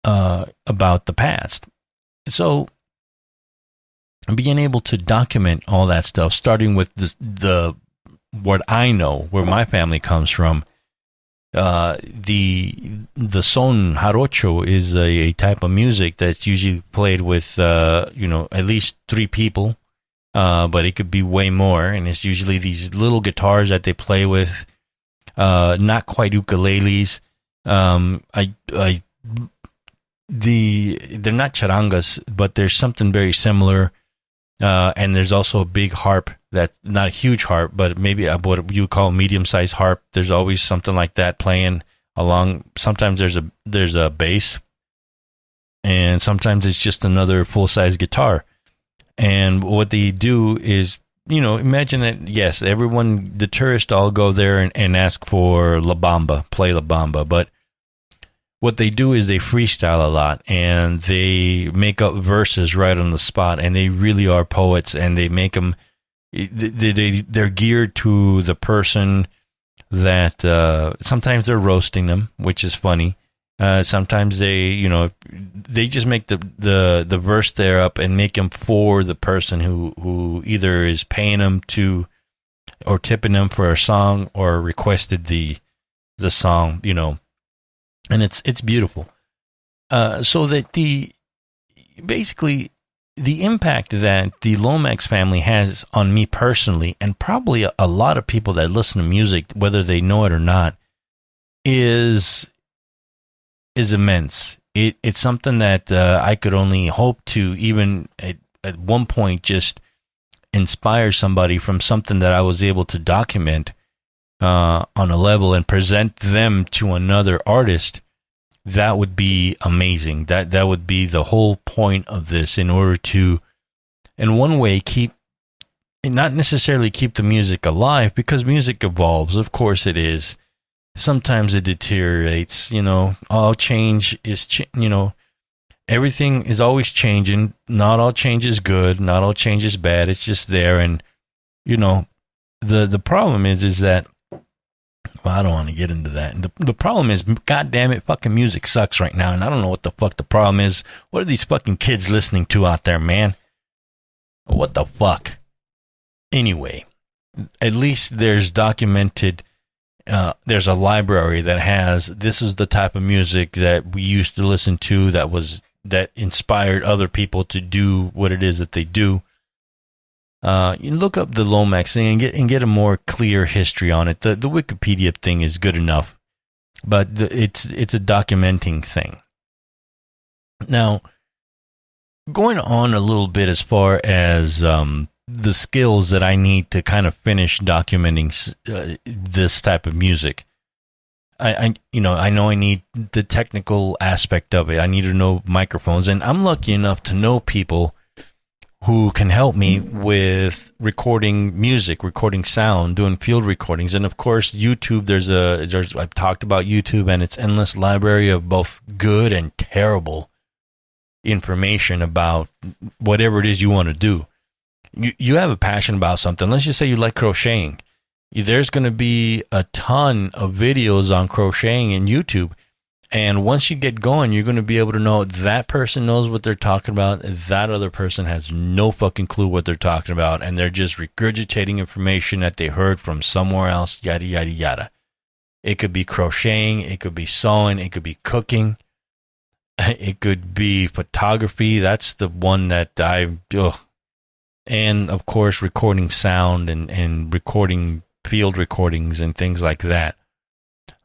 [SPEAKER 1] about the past. So being able to document all that stuff, starting with the what I know, where my family comes from. The son jarocho is a type of music that's usually played with at least 3 people, but it could be way more, and it's usually these little guitars that they play with, not quite ukuleles. They're not charangas, but there's something very similar, and there's also a big harp. That's not a huge harp, but maybe what you call a medium-sized harp. There's always something like that playing along. Sometimes there's a bass, and sometimes it's just another full-size guitar. And what they do is, imagine that, yes, the tourists all go there and ask for La Bamba, play La Bamba, but what they do is they freestyle a lot, and they make up verses right on the spot, and they really are poets, and they make them. They're geared to the person that sometimes they're roasting them, which is funny. Sometimes they just make the verse there up and make them for the person who either is paying them to or tipping them for a song or requested the song, and it's beautiful. So that basically the impact that the Lomax family has on me personally, and probably a lot of people that listen to music, whether they know it or not, is immense. It's something that I could only hope to even at one point just inspire somebody from something that I was able to document on a level and present them to another artist. That would be amazing. That would be the whole point of this, in order to, in one way, not necessarily keep the music alive, because music evolves. Of course it is. Sometimes it deteriorates. All change is, everything is always changing. Not all change is good. Not all change is bad. It's just there. And, the problem is that, well, I don't want to get into that. And the problem is, God damn it, fucking music sucks right now, and I don't know what the fuck the problem is. What are these fucking kids listening to out there, man? What the fuck? Anyway, at least there's documented, there's a library that has, this is the type of music that we used to listen to that inspired other people to do what it is that they do. You look up the Lomax thing and get a more clear history on it. The Wikipedia thing is good enough, but it's a documenting thing. Now, going on a little bit as far as the skills that I need to kind of finish documenting this type of music. I know I need the technical aspect of it. I need to know microphones, and I'm lucky enough to know people who can help me with recording music, recording sound, doing field recordings. And of course, YouTube, I've talked about YouTube and its endless library of both good and terrible information about whatever it is you want to do. You have a passion about something. Let's just say you like crocheting. There's going to be a ton of videos on crocheting in YouTube. And once you get going, you're going to be able to know that person knows what they're talking about. That other person has no fucking clue what they're talking about. And they're just regurgitating information that they heard from somewhere else, yada, yada, yada. It could be crocheting. It could be sewing. It could be cooking. It could be photography. That's the one that and, of course, recording sound and recording field recordings and things like that.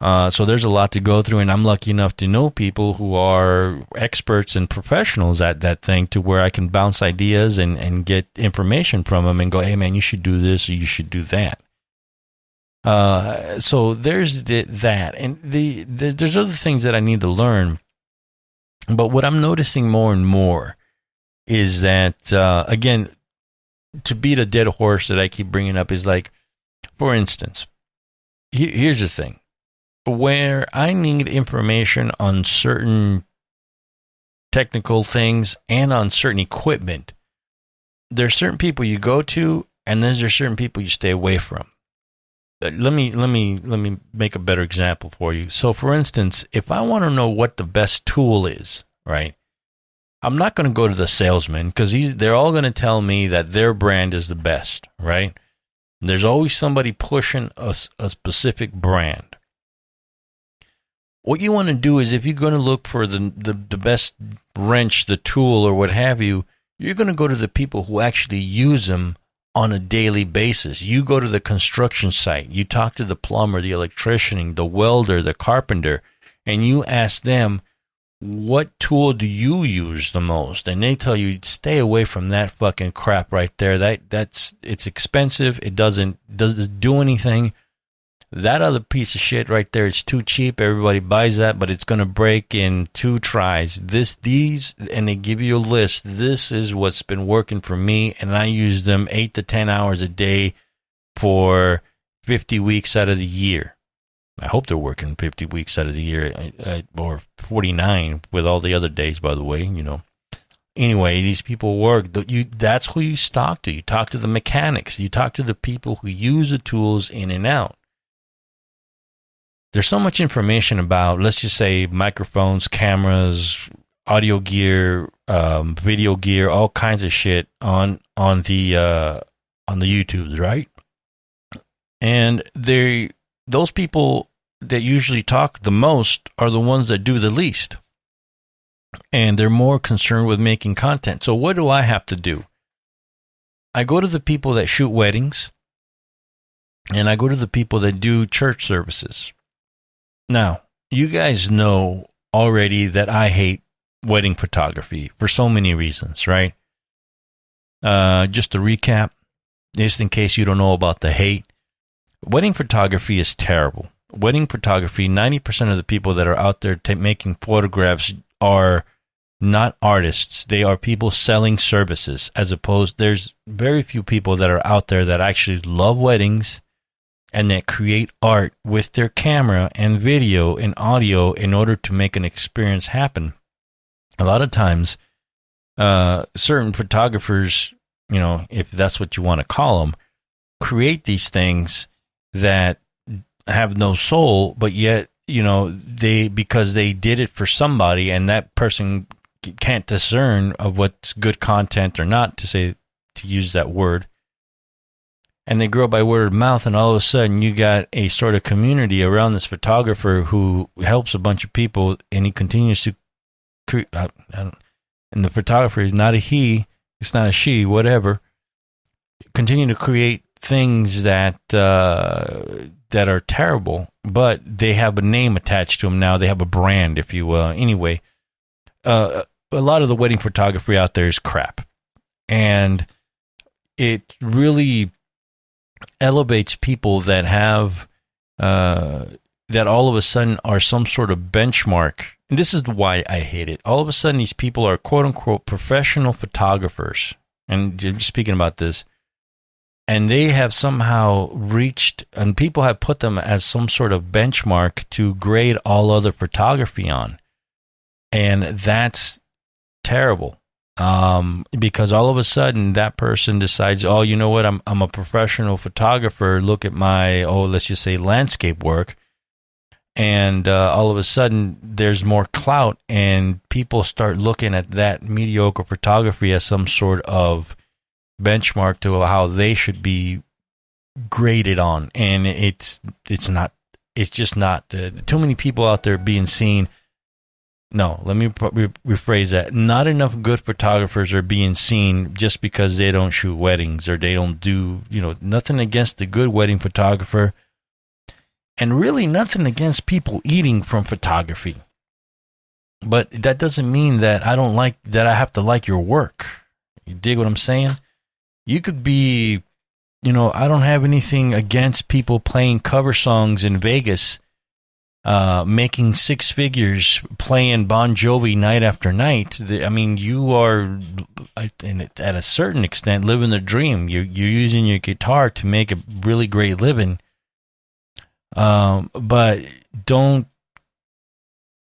[SPEAKER 1] So there's a lot to go through, and I'm lucky enough to know people who are experts and professionals at that thing to where I can bounce ideas and get information from them and go, hey, man, you should do this or you should do that. So there's that. And there's other things that I need to learn. But what I'm noticing more and more is that, again, to beat a dead horse that I keep bringing up is like, for instance, here's the thing. Where I need information on certain technical things and on certain equipment, there's certain people you go to, and then there's certain people you stay away from. Let me make a better example for you. So, for instance, if I want to know what the best tool is, right, I'm not going to go to the salesman because they're all going to tell me that their brand is the best, right? There's always somebody pushing a specific brand. What you want to do is if you're going to look for the best wrench, the tool, or what have you, you're going to go to the people who actually use them on a daily basis. You go to the construction site, you talk to the plumber, the electrician, the welder, the carpenter, and you ask them, what tool do you use the most? And they tell you, stay away from that fucking crap right there. It's expensive. It doesn't do anything. That other piece of shit right there, it's too cheap. Everybody buys that, but it's going to break in 2 tries. These, and they give you a list. This is what's been working for me, and I use them 8 to 10 hours a day for 50 weeks out of the year. I hope they're working 50 weeks out of the year, or 49 with all the other days, by the way, you know. Anyway, these people work. That's who you talk to. You talk to the mechanics. You talk to the people who use the tools in and out. There's so much information about, let's just say, microphones, cameras, audio gear, video gear, all kinds of shit on the YouTube, right? And those people that usually talk the most are the ones that do the least, and they're more concerned with making content. So what do I have to do? I go to the people that shoot weddings, and I go to the people that do church services. Now, you guys know already that I hate wedding photography for so many reasons, right? Just to recap, just in case you don't know about the hate, wedding photography is terrible. Wedding photography, 90% of the people that are out there making photographs are not artists. They are people selling services, as opposed, there's very few people that are out there that actually love weddings and that create art with their camera and video and audio in order to make an experience happen. A lot of times, certain photographers, you know, if that's what you want to call them, create these things that have no soul, but yet, you know, because they did it for somebody and that person can't discern of what's good content or not, to use that word. And they grow by word of mouth, and all of a sudden you got a sort of community around this photographer who helps a bunch of people, and he continues to create. And the photographer is not a he, it's not a she, whatever. Continue to create things that are terrible, but they have a name attached to them now. They have a brand, if you will. Anyway, a lot of the wedding photography out there is crap, and it really elevates people that have that all of a sudden are some sort of benchmark. And this is why I hate it. All of a sudden, these people are quote unquote professional photographers, and just speaking about this, and they have somehow reached, and people have put them as some sort of benchmark to grade all other photography on. And that's terrible. Because all of a sudden that person decides, oh, you know what, I'm a professional photographer. Look at my, let's just say landscape work. And all of a sudden there's more clout, and people start looking at that mediocre photography as some sort of benchmark to how they should be graded on. And it's just not. Too many people out there being seen. No, let me rephrase that. Not enough good photographers are being seen just because they don't shoot weddings, or they don't do, nothing against the good wedding photographer, and really nothing against people eating from photography. But that doesn't mean that I have to like your work. You dig what I'm saying? You could be, I don't have anything against people playing cover songs in Vegas, making six figures, playing Bon Jovi night after night. I mean, you are, at a certain extent, living the dream. You're using your guitar to make a really great living. But don't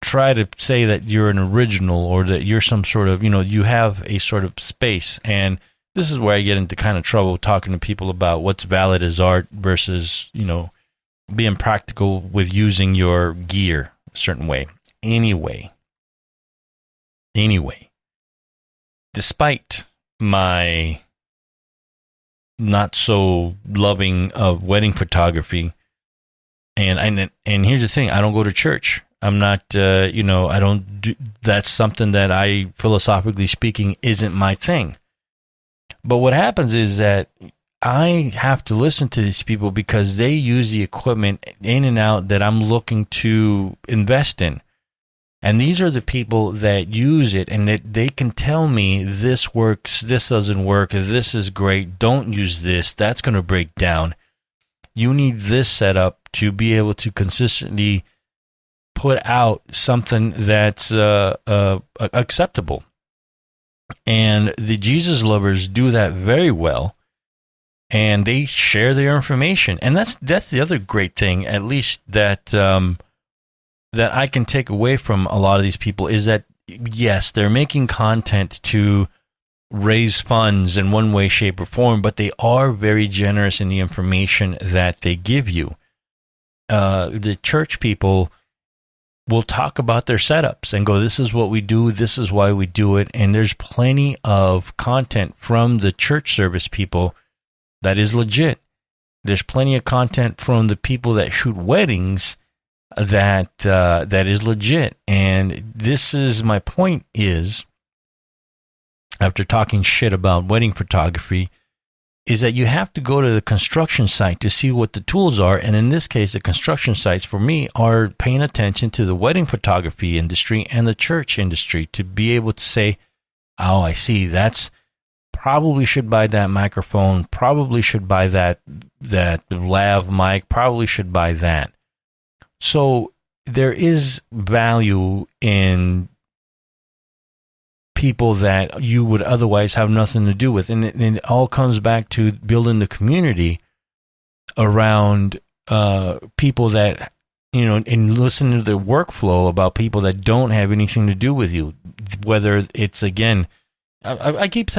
[SPEAKER 1] try to say that you're an original, or that you're some sort of, you have a sort of space. And this is where I get into kind of trouble talking to people about what's valid as art versus, being practical with using your gear a certain way. Anyway, despite my not so loving of wedding photography, and here's the thing, I don't go to church. I'm not, I don't do, that's something that I, philosophically speaking, isn't my thing. But what happens is that I have to listen to these people because they use the equipment in and out that I'm looking to invest in. And these are the people that use it, and that they can tell me this works, this doesn't work, this is great, don't use this, that's going to break down. You need this setup to be able to consistently put out something that's acceptable. And the Jesus lovers do that very well, and they share their information. And that's the other great thing, at least that that I can take away from a lot of these people, is that, yes, they're making content to raise funds in one way, shape, or form, but they are very generous in the information that they give you. The church people will talk about their setups and go, this is what we do, this is why we do it, and there's plenty of content from the church service people that is legit. There's plenty of content from the people that shoot weddings that is legit. And this is my point, is, after talking shit about wedding photography, is that you have to go to the construction site to see what the tools are. And in this case, the construction sites for me are paying attention to the wedding photography industry and the church industry to be able to say, oh, I see, that's probably should buy that microphone, probably should buy that lav mic, probably should buy that. So there is value in people that you would otherwise have nothing to do with. And it all comes back to building the community around people that, and listening to the workflow about people that don't have anything to do with you. Whether it's, again, I keep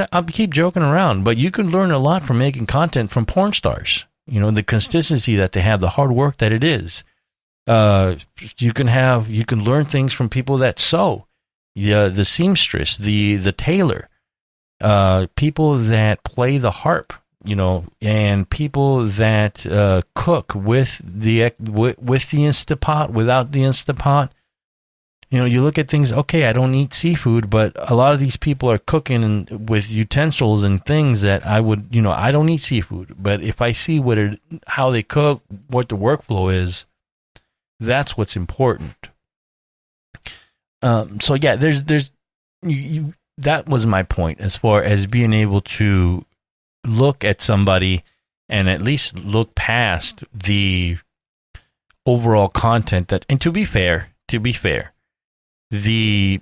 [SPEAKER 1] joking around, but you can learn a lot from making content from porn stars. The consistency that they have, the hard work that it is. You can learn things from people that sew. The seamstress, the tailor, people that play the harp, and people that cook with the Instapot, without the Instapot. You look at things, okay, I don't eat seafood, but a lot of these people are cooking with utensils and things that I would, I don't eat seafood, but if I see how they cook, what the workflow is, that's what's important. So yeah, that was my point as far as being able to look at somebody and at least look past the overall content and to be fair, the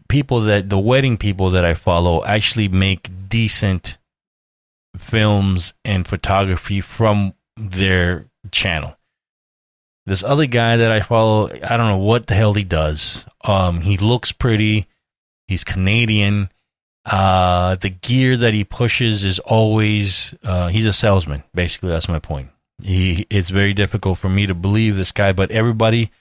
[SPEAKER 1] wedding people that I follow actually make decent films and photography from their channel. This other guy that I follow, I don't know what the hell he does. He looks pretty. He's Canadian. The gear that he pushes is always, he's a salesman. Basically, that's my point. It's very difficult for me to believe this guy, but everybody,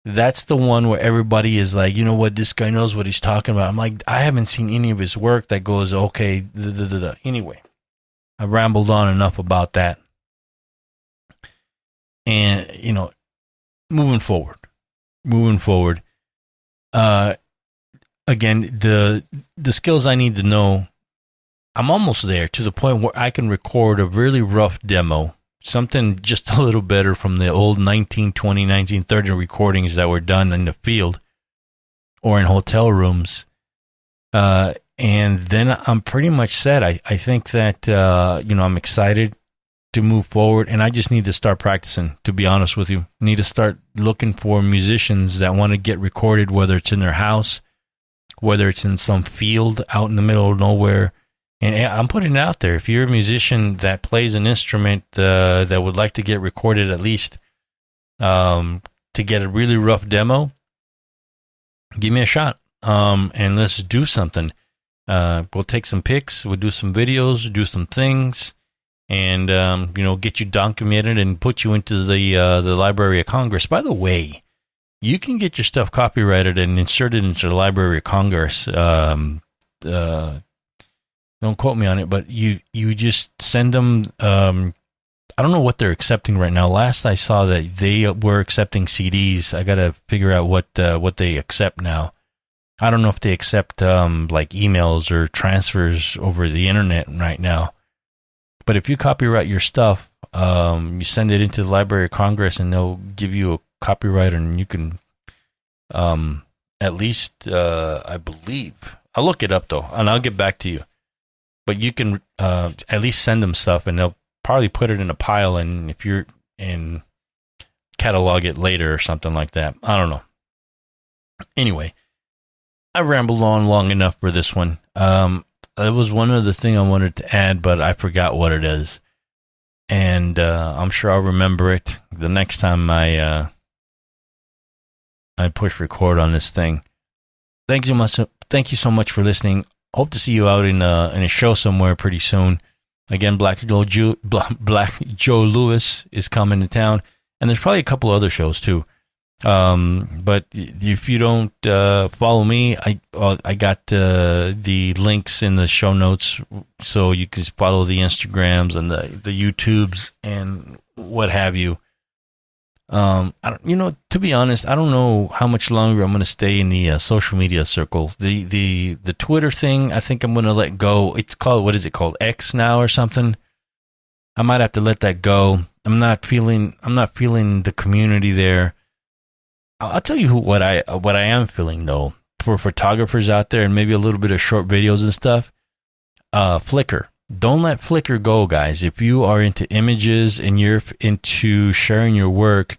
[SPEAKER 1] that's the one where everybody is like, you know what, this guy knows what he's talking about. I'm like, I haven't seen any of his work that goes, okay, Anyway, I rambled on enough about that. And, moving forward, again, the skills I need to know, I'm almost there to the point where I can record a really rough demo, something just a little better from the old 1920, 1930 recordings that were done in the field or in hotel rooms. And then I'm pretty much set. I think that, I'm excited to move forward, and I just need to start practicing, to be honest with you. I need to start looking for musicians that want to get recorded, whether it's in their house, whether it's in some field out in the middle of nowhere. And I'm putting it out there. If you're a musician that plays an instrument that would like to get recorded, at least to get a really rough demo, give me a shot, and let's do something. We'll take some pics, we'll do some videos, do some things, and get you documented and put you into the Library of Congress. By the way, you can get your stuff copyrighted and inserted into the Library of Congress. Don't quote me on it, but you just send them. I don't know what they're accepting right now. Last I saw that they were accepting CDs. I got to figure out what they accept now. I don't know if they accept like emails or transfers over the internet right now. But if you copyright your stuff, you send it into the Library of Congress, and they'll give you a copyright, and you can, at least, I believe. I'll look it up, though, and I'll get back to you. But you can at least send them stuff, and they'll probably put it in a pile, and if you're in, catalog it later or something like that. I don't know. Anyway, I rambled on long enough for this one. It was one other thing I wanted to add, but I forgot what it is. And I'm sure I'll remember it the next time I push record on this thing. Thank you so much for listening. Hope to see you out in a show somewhere pretty soon. Again, Black Joe Lewis is coming to town, and there's probably a couple other shows too. But if you don't follow me, I got the links in the show notes, so you can follow the Instagrams and the YouTubes and what have you. To be honest, I don't know how much longer I'm going to stay in the social media circle. The Twitter thing, I think I'm going to let go. It's called, what is it called, X now or something? I might have to let that go. I'm not feeling the community there. I'll tell you what I am feeling, though, for photographers out there and maybe a little bit of short videos and stuff. Flickr. Don't let Flickr go, guys. If you are into images and you're into sharing your work,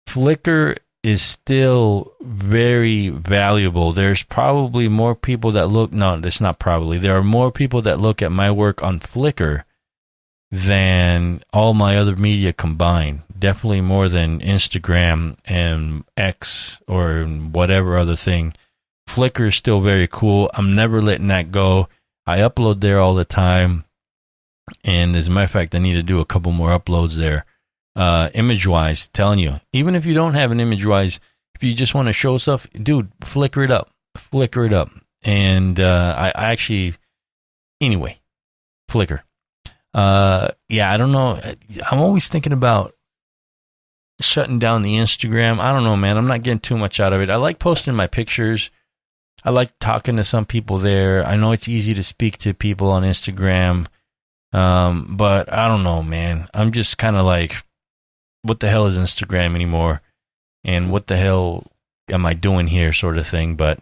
[SPEAKER 1] Flickr is still very valuable. There's probably more people that look... No, that's not probably. There are more people that look at my work on Flickr than all my other media combined. Definitely more than Instagram and X or whatever other thing. Flickr is still very cool. I'm never letting that go. I upload there all the time. And as a matter of fact, I need to do a couple more uploads there. Image-wise, telling you, even if you don't have an image-wise, if you just want to show stuff, dude, Flickr it up. Flickr it up. And I actually... Anyway, Flickr. I don't know. I'm always thinking about shutting down the Instagram. I don't know, man. I'm not getting too much out of it. I like posting my pictures. I like talking to some people there. I know it's easy to speak to people on Instagram. But I don't know, man. I'm just kind of like, what the hell is Instagram anymore? And what the hell am I doing here, sort of thing. But,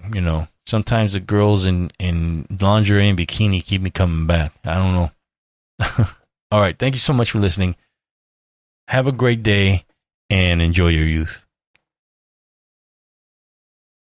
[SPEAKER 1] sometimes the girls in lingerie and bikini keep me coming back. I don't know. All right. Thank you so much for listening. Have a great day and enjoy your youth.